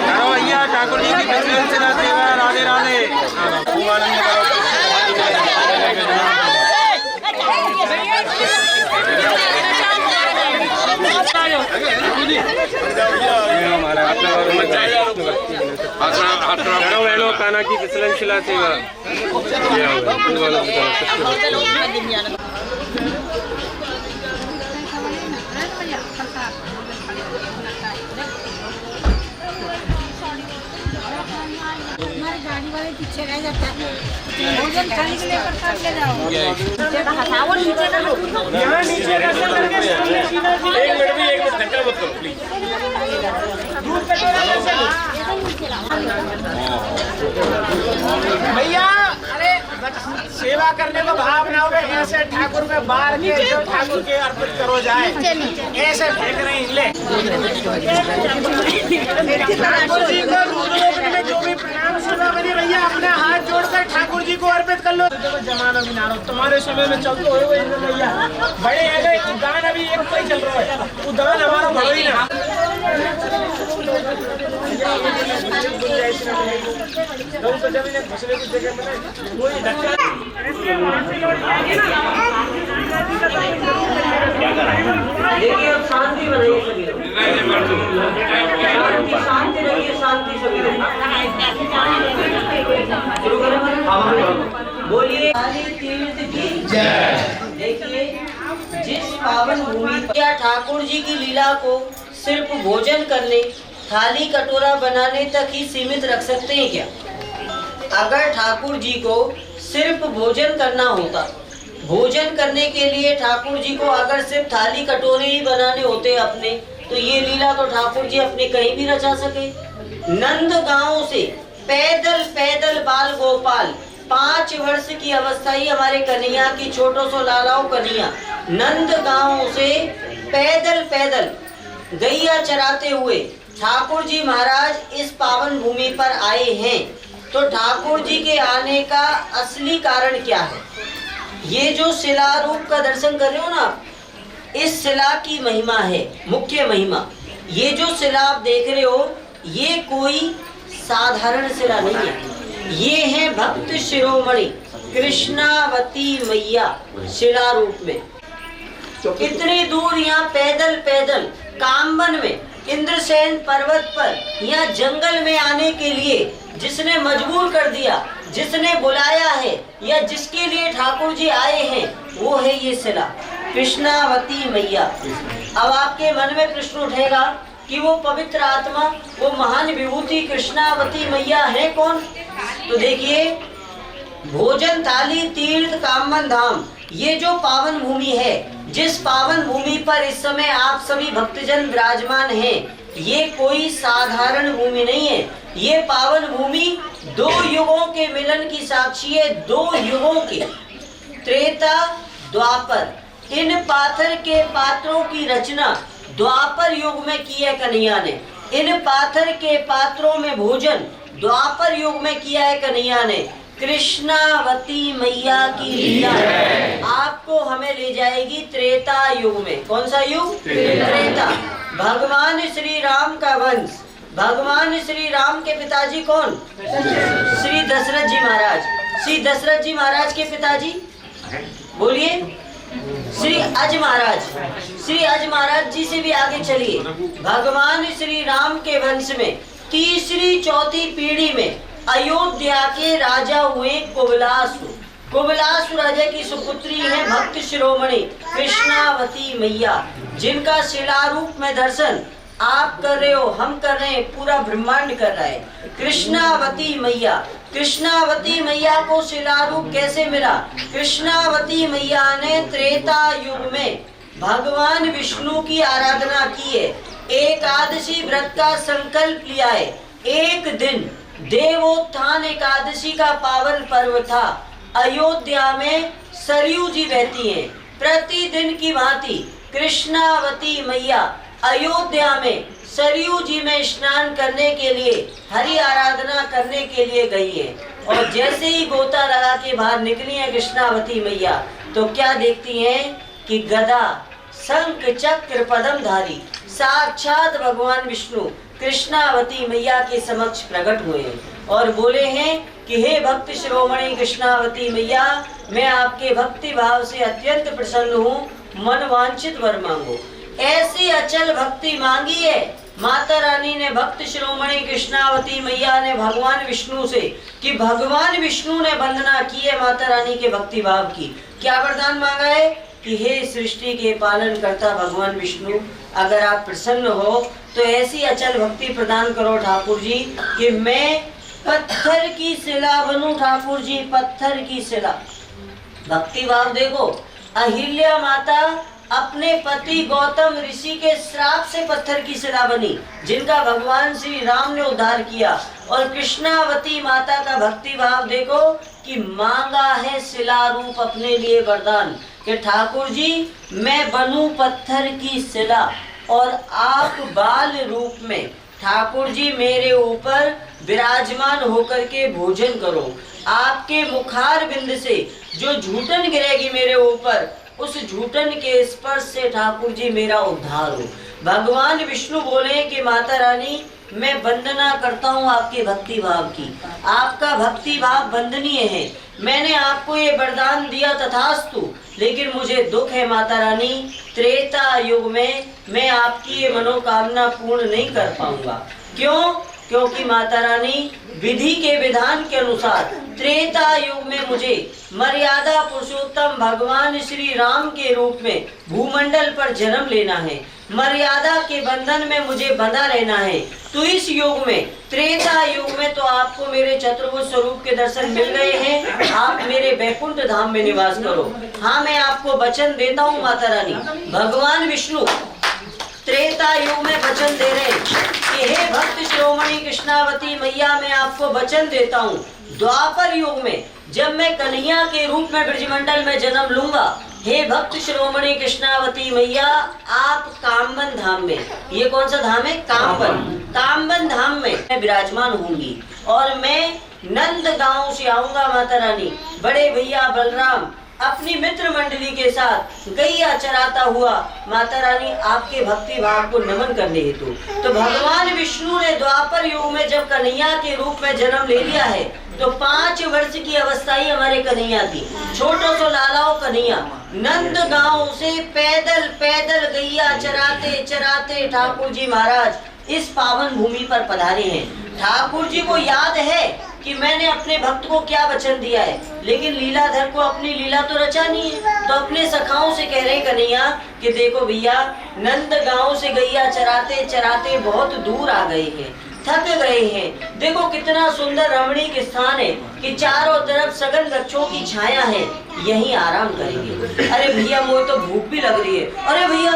करो भैया ठाकुर जी की वितलन शिला सेवा। राधे राधे। काना की विचलन शिला सेवा। गाड़ी वाले पीछे रह जाते हैं। भोजन खाने के लिए प्रसाद ले जाओ। नीचे का हटाओ, नीचे का यहाँ नीचे का एक मिनट धक्का मत करो प्लीज। भैया अरे सेवा करने को भाव ना हो, ऐसे ठाकुर में बाहर के जो ठाकुर के अर्पित करो जाए, ऐसे फेंक रहे हैं। ले ठाकुर जी को में जो भी प्रणाम सेवा बनी भैया अपने हाथ जोड़कर ठाकुर जी को अर्पित कर लो। जमाना भी ना तुम्हारे समय में चलते हो भैया, बड़े है उद्यान अभी एक कोई चल रहा है, उद्यान हमारा बड़ो ही ना। देखिए अब शांति बनाइए सभी लोग, शांति रखिए, शांति सभी लोग। बोलिए तीर्थ की जय। देखिए जिस पावन भूमि पर ठाकुर जी की लीला को सिर्फ भोजन करने, थाली कटोरा बनाने तक ही सीमित रख सकते हैं क्या? अगर ठाकुर जी को सिर्फ भोजन करना होता, भोजन करने के लिए ठाकुर जी को अगर सिर्फ थाली कटोरे ही बनाने होते अपने, तो ये लीला तो ठाकुर जी अपने कहीं भी रचा सके। नंद गांव से पैदल पैदल बाल गोपाल 5 वर्ष की अवस्था ही हमारे कन्हैया की छोटो सो लालाओ कन्हैया नंद गांव से पैदल पैदल गैया चराते हुए ठाकुर जी महाराज इस पावन भूमि पर आए हैं। तो ठाकुर जी के आने का असली कारण क्या है? ये जो शिला रूप का दर्शन कर रहे हो ना, इस शिला की महिमा है, मुख्य महिमा। ये जो शिला आप देख रहे हो, ये कोई साधारण शिला नहीं है, ये है भक्त शिरोमणि कृष्णावती मैया शिला रूप में। कितनी दूर यहाँ पैदल पैदल कामबन में इंद्रसेन पर्वत पर यहाँ जंगल में आने के लिए जिसने मजबूर कर दिया, जिसने बुलाया है या जिसके लिए ठाकुर जी आए हैं, वो है ये शिला कृष्णावती मैया। अब आपके मन में प्रश्न उठेगा कि वो पवित्र आत्मा, वो महान विभूति कृष्णावती मैया है कौन? तो देखिए, भोजन थाली तीर्थ कामन धाम, ये जो पावन भूमि है, जिस पावन भूमि पर इस समय आप सभी भक्तजन विराजमान हैं, ये कोई साधारण भूमि नहीं है। ये पावन भूमि 2 युगों के मिलन की साक्षी है, 2 युगों के, त्रेता द्वापर। इन पाथर के पात्रों की रचना द्वापर युग में की है कन्हैया ने। इन पाथर के पात्रों में भोजन द्वापर युग में किया है कन्हैया ने। कृष्णावती मैया की लीला आपको हमें ले जाएगी त्रेता युग में। कौन सा युग? त्रेता। भगवान श्री राम का वंश, भगवान श्री राम के पिताजी कौन? श्री दशरथ जी महाराज। श्री दशरथ जी महाराज के पिताजी बोलिए, श्री अज महाराज जी से भी आगे चलिए। भगवान श्री राम के वंश में तीसरी चौथी पीढ़ी में अयोध्या के राजा हुए कुबलासुर। कुबलासुर राजा की सुपुत्री है भक्त शिरोमणि कृष्णावती मैया, जिनका शिलारूप में दर्शन आप कर रहे हो, हम कर रहे हैं, पूरा ब्रह्मांड कर रहा है। कृष्णावती मैया, कृष्णावती मैया को शिलारूप कैसे मिला? कृष्णावती मैया ने त्रेता युग में भगवान विष्णु की आराधना की है, एकादशी व्रत का संकल्प लिया है। एक दिन देवोत्थान एकादशी का पावन पर्व था। अयोध्या में सरयू जी बहती हैं। प्रतिदिन की भांति कृष्णावती मैया अयोध्या में सरयू जी में स्नान करने के लिए, हरि आराधना करने के लिए गई है। और जैसे ही गोता लगा के बाहर निकली है कृष्णावती मैया, तो क्या देखती हैं कि गदा शंख चक्र पद्मधारी साक्षात भगवान विष्णु कृष्णावती मैया के समक्ष प्रकट हुए हैं और बोले हैं कि हे भक्त शिरोमणि कृष्णावती मैया, मैं आपके भक्ति भाव से अत्यंत प्रसन्न हूँ, मन वांछित वर मांगो। ऐसी अचल भक्ति मांगी है माता रानी ने, भक्त शिरोमणि कृष्णावती मैया ने भगवान विष्णु से, कि भगवान विष्णु ने वंदना की है माता रानी के भक्ति भाव की। क्या वरदान मांगा है कि हे सृष्टि के पालन करता भगवान विष्णु, अगर आप प्रसन्न हो तो ऐसी अचल भक्ति प्रदान करो ठाकुर जी कि मैं पत्थर की शिला बनूं। ठाकुर जी पत्थर की शिला, भक्ति भाव देखो। अहिल्या माता अपने पति गौतम ऋषि के श्राप से पत्थर की शिला बनी, जिनका भगवान श्री राम ने उद्धार किया। और कृष्णावती माता का भक्ति भाव देखो कि मांगा है शिला रूप अपने लिए वरदान कि ठाकुर जी मैं बनूं पत्थर की शिला और आप बाल रूप में ठाकुर जी मेरे ऊपर विराजमान होकर के भोजन करो। आपके मुखार बिंद से जो झूठन गिरेगी मेरे ऊपर, उस झूठन के स्पर्श से ठाकुर जी मेरा उद्धार हो। भगवान विष्णु बोले कि माता रानी मैं वंदना करता हूँ आपके भक्ति भाव की, आपका भक्ति भाव वंदनीय है। मैंने आपको ये वरदान दिया तथास्तु, लेकिन मुझे दुख है माता रानी, त्रेता युग में मैं आपकी ये मनोकामना पूर्ण नहीं कर पाऊंगा। क्यों? क्योंकि माता रानी विधि के विधान के अनुसार त्रेता युग में मुझे मर्यादा पुरुषोत्तम भगवान श्री राम के रूप में भूमंडल पर जन्म लेना है, मर्यादा के बंधन में मुझे बंधा रहना है। तो इस युग में, त्रेता युग में तो आपको मेरे चतुर्भुज स्वरूप के दर्शन मिल गए हैं, आप मेरे वैकुंठ धाम में निवास करो। हाँ, मैं आपको वचन देता हूँ माता रानी। भगवान विष्णु त्रेता युग में वचन दे रहे कि हे भक्त शिरोमणि कृष्णावती मैया, मैं आपको वचन देता हूँ, द्वापर युग में जब मैं कन्हैया के रूप में ब्रजमंडल में जन्म लूंगा, हे भक्त शिरोमणि कृष्णावती मैया, आप कामबन धाम में, ये कौन सा धाम है? कामबन धाम में मैं विराजमान होंगी। और मैं नंद गांव से आऊंगा माता रानी, बड़े भैया बलराम अपनी मित्र मंडली के साथ गैया चराता हुआ माता रानी आपके भक्ति भाव को नमन करने हेतु। तो भगवान विष्णु ने द्वापर युग में जब कन्हैया के रूप में जन्म ले लिया है, तो 5 वर्ष की अवस्था ही हमारे कन्हैया थी, छोटो सो लालाओ कन्हैया। नंद गांव से पैदल पैदल गैया चराते चराते ठाकुर जी महाराज इस पावन भूमि पर पधारे हैं। ठाकुर जी को याद है कि मैंने अपने भक्त को क्या वचन दिया है, लेकिन लीलाधर को अपनी लीला तो रचा नहीं है। तो अपने सखाओं से कह रहे कन्हैया कि देखो भैया, नंद गांव से गैया चराते चराते बहुत दूर आ गए हैं, थक गए हैं। देखो कितना सुंदर रमणीक स्थान है कि चारों तरफ सघन वृक्षों की छाया है, यहीं आराम करेंगे। अरे भैया, मुझे तो भूख भी लग रही है। अरे भैया,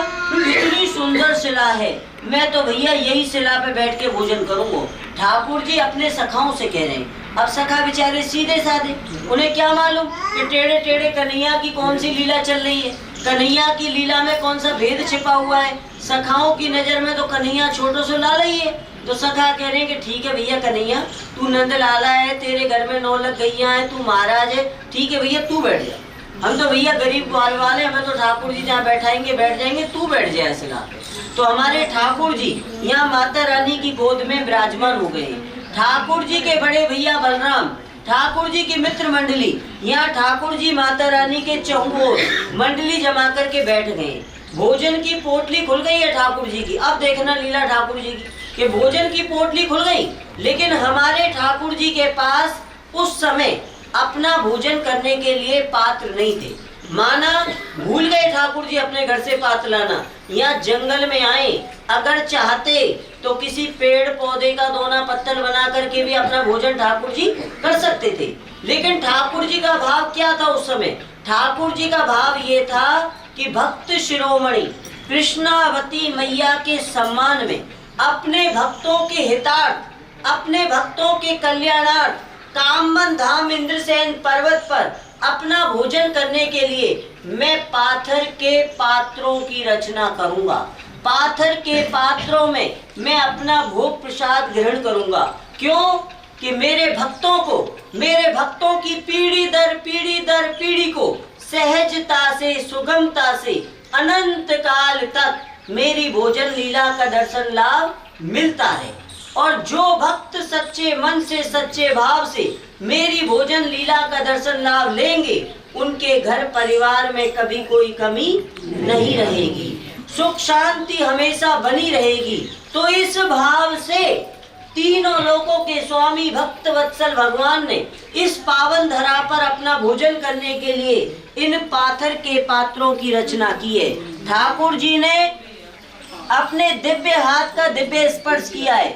इतनी सुंदर शिला है, मैं तो भैया यही शिला पे बैठ के भोजन करूंगा। ठाकुर जी अपने सखाओं से कह रहे हैं। अब सखा बेचारे सीधे साधे, उन्हें क्या मालूम कि टेढ़े टेढ़े कन्हैया की कौन सी लीला चल रही है, कन्हैया की लीला में कौन सा भेद छिपा हुआ है। सखाओं की नजर में तो कन्हैया छोटो सो लाला ही है। तो सखा कह रहे हैं कि ठीक है भैया कन्हैया, तू नंद लाला है, तेरे घर में 9 लाख गैया है, तू महाराज है, ठीक है भैया तू बैठ जा। हम तो भैया गरीब ग्वाल वाले, हमें तो ठाकुर जी जहाँ बैठाएंगे बैठ जाएंगे, तू बैठ जाए शिला पे। तो हमारे ठाकुर जी यहाँ माता रानी की गोद में विराजमान हो गए। ठाकुर जी के बड़े भैया बलराम ठाकुर जी की मित्र मंडली, यहाँ ठाकुर जी माता रानी के चौंगोर मंडली जमा करके बैठ गए। भोजन की पोटली खुल गई है ठाकुर जी की। अब देखना लीला ठाकुर जी की कि भोजन की पोटली खुल गई, लेकिन हमारे ठाकुर जी के पास उस समय अपना भोजन करने के लिए पात्र नहीं थे। माना भूल गए ठाकुर जी अपने घर से पात्र लाना, या जंगल में आए, अगर चाहते तो किसी पेड़ पौधे का दोना पत्तल बना करके भी अपना भोजन ठाकुर जी कर सकते थे। लेकिन ठाकुर जी का भाव क्या था उस समय? ठाकुर जी का भाव ये था कि भक्त शिरोमणि कृष्णावती मैया के सम्मान में, अपने भक्तों के हितार्थ, अपने भक्तों के कल्याणार्थ कामन धाम इंद्रसेन पर्वत पर अपना भोजन करने के लिए मैं पाथर के पात्रों की रचना करूंगा। पाथर के पात्रों में मैं अपना भोग प्रसाद ग्रहण करूंगा। क्यों? कि मेरे भक्तों की पीढ़ी दर पीढ़ी को सहजता से, सुगमता से अनंत काल तक मेरी भोजन लीला का दर्शन लाभ मिलता है। और जो भक्त सच्चे मन से, सच्चे भाव से मेरी भोजन लीला का दर्शन लाभ लेंगे, उनके घर परिवार में कभी कोई कमी नहीं रहेगी, सुख शांति हमेशा बनी रहेगी। तो इस भाव से तीनों लोकों के स्वामी भक्त वत्सल भगवान ने इस पावन धरा पर अपना भोजन करने के लिए इन पाथर के पात्रों की रचना की है। ठाकुर जी ने अपने दिव्य हाथ का दिव्य स्पर्श किया है।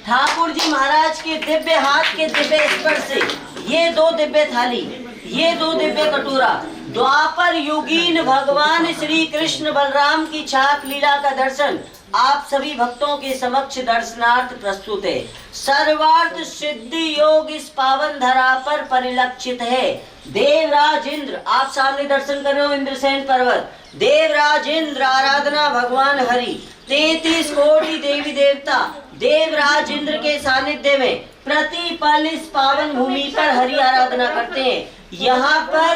ठाकुर जी महाराज के दिव्य हाथ के दिव्य स्पर्श से ये दो दिव्य थाली, ये दो दिव्य कटोरा, द्वापर युगीन भगवान श्री कृष्ण बलराम की छाक लीला का दर्शन आप सभी भक्तों के समक्ष दर्शनार्थ प्रस्तुत है। सर्वार्थ सिद्धि योग इस पावन धरा पर परिलक्षित है। देवराज इंद्र, आप सामने दर्शन कर रहे हो इंद्रसेन पर्वत, देवराज इंद्र आराधना भगवान हरि, 33 कोटि देवी देवता देवराज इंद्र के सानिध्य में प्रतिपल इस पावन भूमि पर हरि आराधना करते हैं। यहाँ पर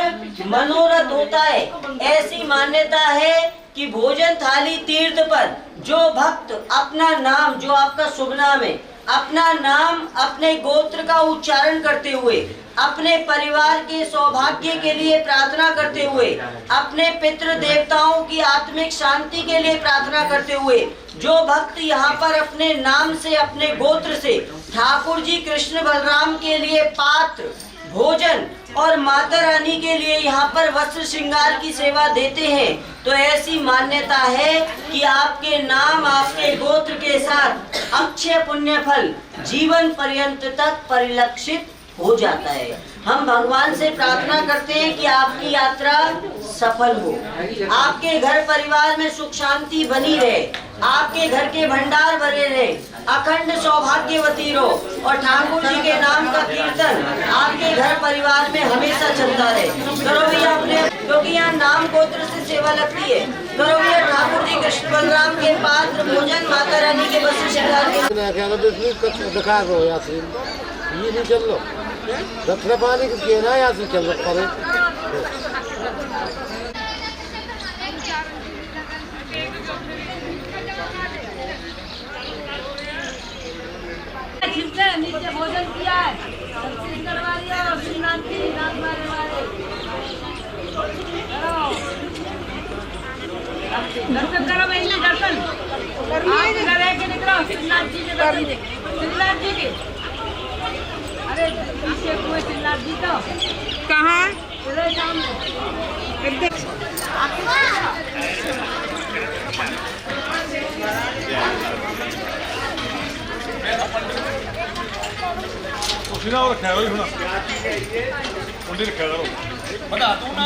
मनोरथ होता है। ऐसी मान्यता है कि भोजन थाली तीर्थ पर जो भक्त अपना नाम, जो आपका शुभ नाम है, अपना नाम अपने गोत्र का उच्चारण करते हुए, अपने परिवार के सौभाग्य के लिए प्रार्थना करते हुए, अपने पितृ देवताओं की आत्मिक शांति के लिए प्रार्थना करते हुए, जो भक्त यहाँ पर अपने नाम से, अपने गोत्र से ठाकुर जी कृष्ण बलराम के लिए पात्र, भोजन और माता रानी के लिए यहाँ पर वस्त्र श्रृंगार की सेवा देते हैं, तो ऐसी मान्यता है कि आपके नाम, आपके गोत्र के साथ अक्षय पुण्य फल जीवन पर्यंत तक परिलक्षित हो जाता है। हम भगवान से प्रार्थना करते हैं कि आपकी यात्रा सफल हो, आपके घर परिवार में सुख शांति बनी रहे, आपके घर के भंडार भरे रहे, अखंड सौभाग्यवती रहो और ठाकुर जी के नाम का कीर्तन आपके घर परिवार में हमेशा चलता रहे। करो भैया अपने, क्योंकि यहाँ नाम गोत्र से सेवा लगती है। करो भैया ठाकुर जी कृष्ण बलराम के पात्र भोजन माता रानी के वस्त्र श्रृंगार के ये नहीं चल लो, रखने पानी के ना यहाँ से चल लो करे। नीचे भोजन किया है, सबसे करवा दिया और श्रीनाथी नाथ मारे मारे दर्शन करो भाई, दर्शन करके निकलो श्रीनाथ जी के दर्शन, श्रीनाथ जी के। अरे पीछे कोई श्रीनाथ जी तो कहाँ? बता तू ना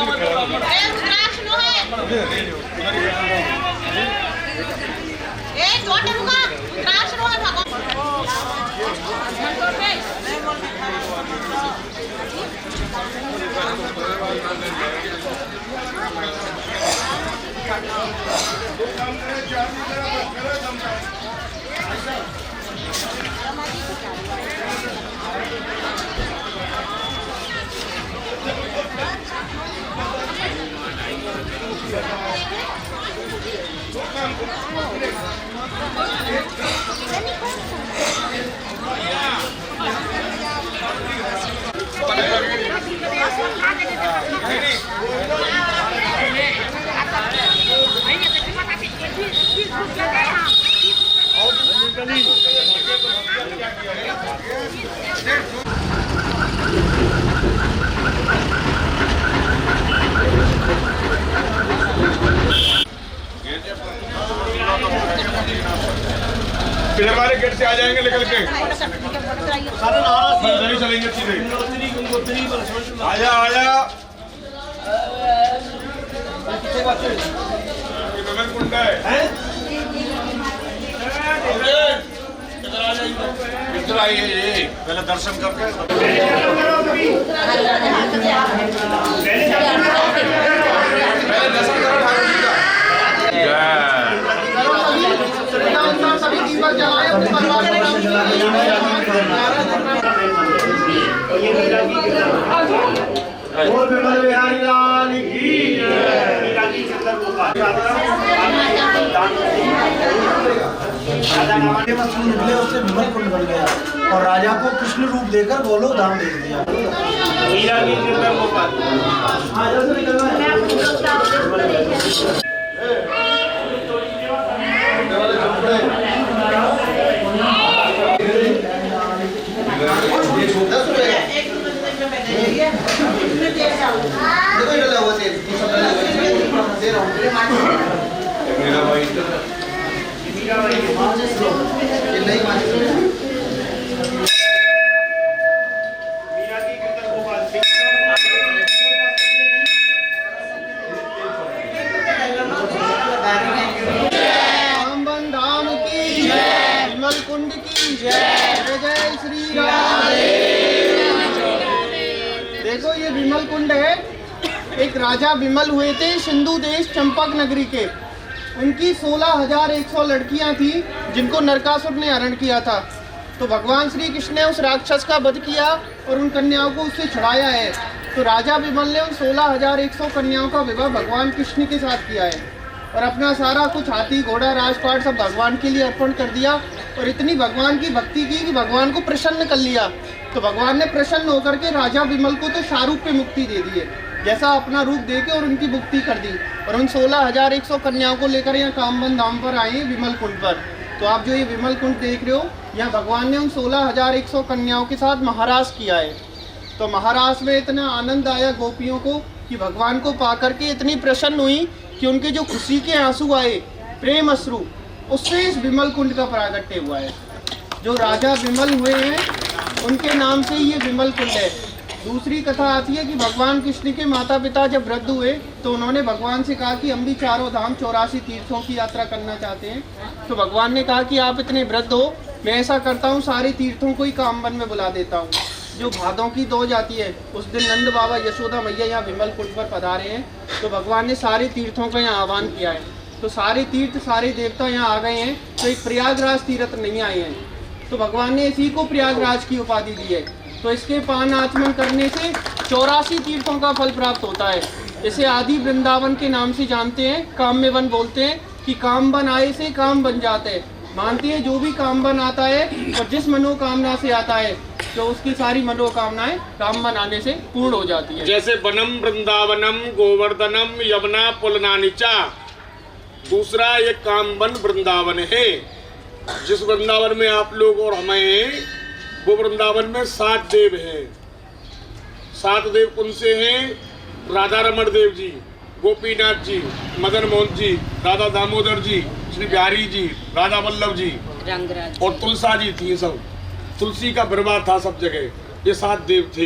इधर वाले गेट से आ जाएंगे निकल के, नहीं चलेंगे सीधे। आजा आजा, ये विमल कुंड है। इधर आइए, पहले दर्शन करके निकले उससे विमल कुंड बन गया और राजा को कृष्ण रूप देकर गोलोक धाम भेज दिया। कुंड की जय, जय श्री राम। देखो ये विमल कुंड है। एक राजा विमल हुए थे सिंधु देश चंपक नगरी के। उनकी 16,100 लड़कियां थी जिनको नरकासुर ने हरण किया था। तो भगवान श्री कृष्ण ने उस राक्षस का वध किया और उन कन्याओं को उससे छुड़ाया है। तो राजा विमल ने उन 16,100 कन्याओं का विवाह भगवान कृष्ण के साथ किया है और अपना सारा कुछ हाथी घोड़ा राजपाट सब भगवान के लिए अर्पण कर दिया और इतनी भगवान की भक्ति की कि भगवान को प्रसन्न कर लिया। तो भगवान ने प्रसन्न होकर के राजा विमल को तो शारूप पे मुक्ति दे दी है, जैसा अपना रूप देके और उनकी मुक्ति कर दी। और उन 16,100 कन्याओं को लेकर यहाँ कामबन धाम पर आए हैं विमल कुंड पर। तो आप जो ये विमल कुंड देख रहे हो, यहाँ भगवान ने उन 16,100 कन्याओं के साथ महारास किया है। तो महारास में इतना आनंद आया गोपियों को कि भगवान को पा करके इतनी प्रसन्न हुई कि उनके जो खुशी के आंसू आए, प्रेम अश्रु, उससे इस विमल कुंड का प्रागट्य हुआ है। जो राजा विमल हुए हैं उनके नाम से ये विमल कुंड है। दूसरी कथा आती है कि भगवान कृष्ण के माता पिता जब वृद्ध हुए तो उन्होंने भगवान से कहा कि हम भी चारों धाम 84 तीर्थों की यात्रा करना चाहते हैं। तो भगवान ने कहा कि आप इतने वृद्ध हो, मैं ऐसा करता हूँ सारे तीर्थों को ही कामबन में बुला देता हूँ। जो भादों की दो जाती है उस दिन नंद बाबा यशोदा मैया यहाँ विमल कुंड पर पधारे हैं। तो भगवान ने सारे तीर्थों का यहाँ आह्वान किया है। तो सारे तीर्थ सारे देवता यहाँ आ गए हैं। तो एक प्रयागराज तीर्थ नहीं आए हैं। तो भगवान ने इसी को प्रयागराज की उपाधि दी है। तो इसके पान आचमन करने से 84 तीर्थों का फल प्राप्त होता है। इसे आदि वृंदावन के नाम से जानते हैं। काम में वन बोलते हैं कि काम बन आए से काम बन जाते हैं। मानते हैं जो भी काम बन आता है और जिस मनोकामना से आता है तो उसकी सारी मनोकामनाएं काम बन आने से पूर्ण हो जाती है। जैसे वनम वृंदावनम गोवर्धनम यमुना पुलनानिचा, दूसरा ये कामबन वृंदावन है। जिस वृंदावन में आप लोग और हमें, वो वृंदावन में 7 देव हैं। 7 देव कौन से हैं? राधा रमण देव जी, गोपीनाथ जी, मदन मोहन जी, राधा दामोदर जी, श्री बिहारी जी, राधा वल्लभ जी और तुलसा जी थी। सब तुलसी का बर्बाद था सब जगह, ये 7 देव थे।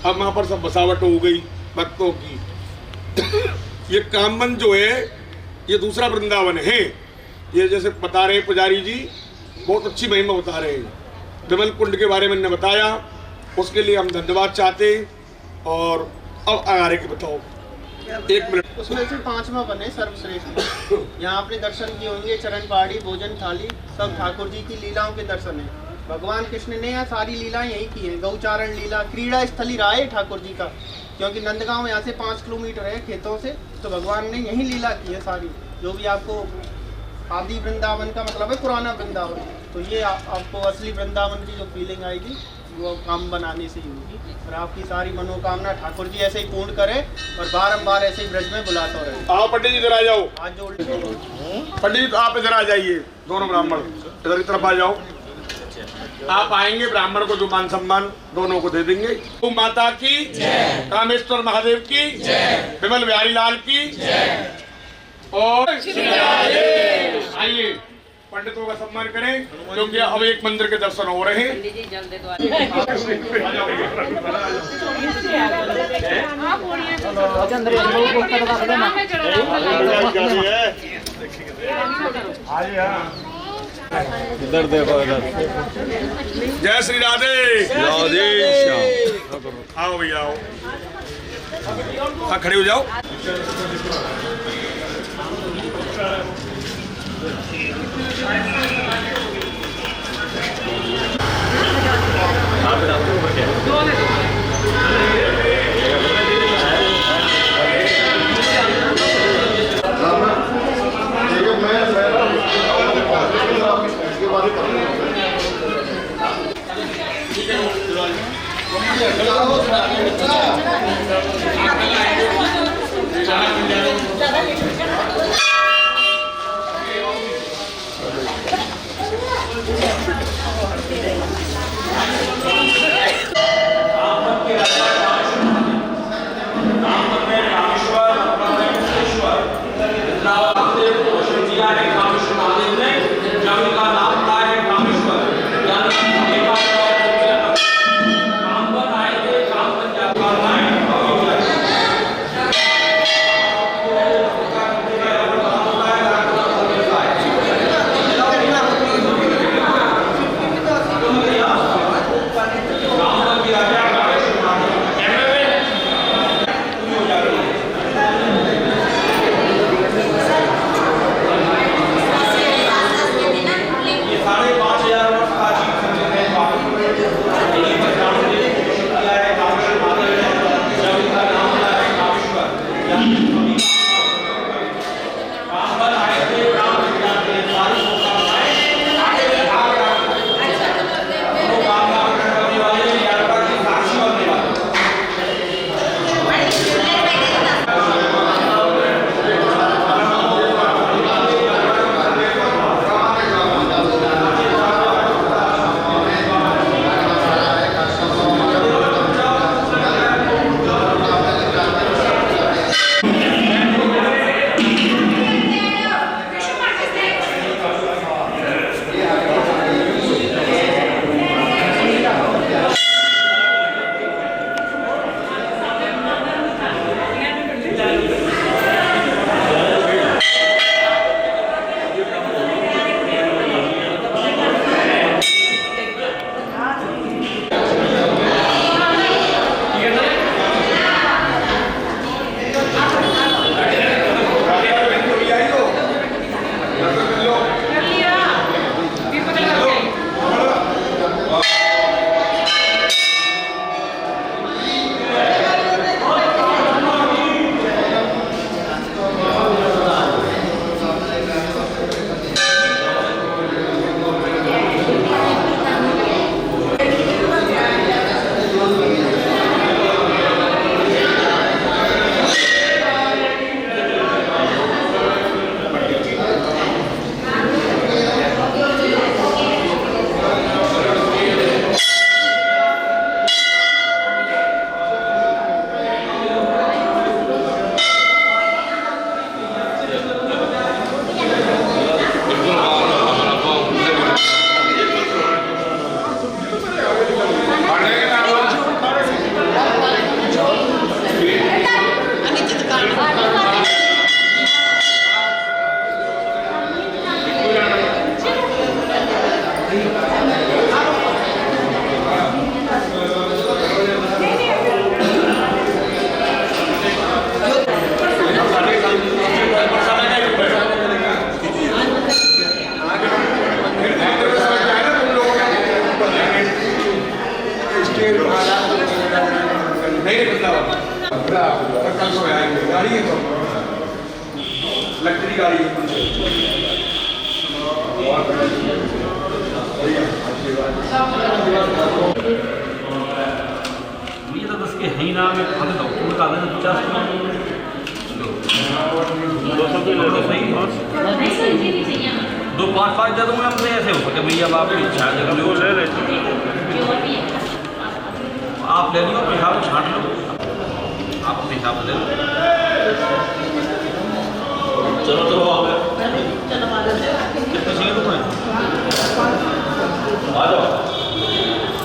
अब वहाँ पर सब बसावट हो गई भक्तों की। ये कामबन जो है ये दूसरा वृंदावन है। ये जैसे बता रहे पुजारी जी, बहुत अच्छी महिमा बता रहे हैं। विमल कुंड के बारे में ने बताया, उसके लिए हम धन्यवाद चाहते हैं। और अब आगे के बताओ 1 मिनट। उसमें से 5वां बने सर्वश्रेष्ठ। यहाँ आपने दर्शन किए होंगे, चरण पहाड़ी, भोजन थाली, सब ठाकुर जी की लीलाओं के दर्शन है। भगवान कृष्ण ने यहाँ सारी लीलाएं यही की है। गौचारण लीला, क्रीड़ा स्थली रहा है ठाकुर जी का, क्योंकि नंदगांव यहाँ से 5 किलोमीटर है खेतों से। तो भगवान ने यही लीला की है सारी। जो भी आपको आदि वृंदावन का मतलब है पुराना वृंदावन, तो ये आपको असली वृंदावन की जो फीलिंग आएगी वो काम बनाने से ही होगी। और आपकी सारी मनोकामना ठाकुर जी ऐसे ही पूर्ण करे और बारंबार ऐसे ही ब्रज में बुलाते रहे। आओ पंडित जी इधर आ जाओ। हाथ जोड़ पंडित जी आप इधर आ जाइए, दोनों ब्राह्मण इधर की तरफ आ जाओ। आप आएंगे, ब्राह्मण को जो मान सम्मान दोनों को दे देंगे। तो माता की जय, रामेश्वर महादेव की जय, विमल बिहारी लाल की जय। और आइए पंडितों का सम्मान करें, क्योंकि अब एक मंदिर के दर्शन हो रहे हैं। इधर देखो इधर। जय श्री राधे। राधे। आओ भैया आओ, हाँ खड़े हो जाओ। आप ले लियो, हिसाब छांट लो, आप अपने हिसाब से ले लो।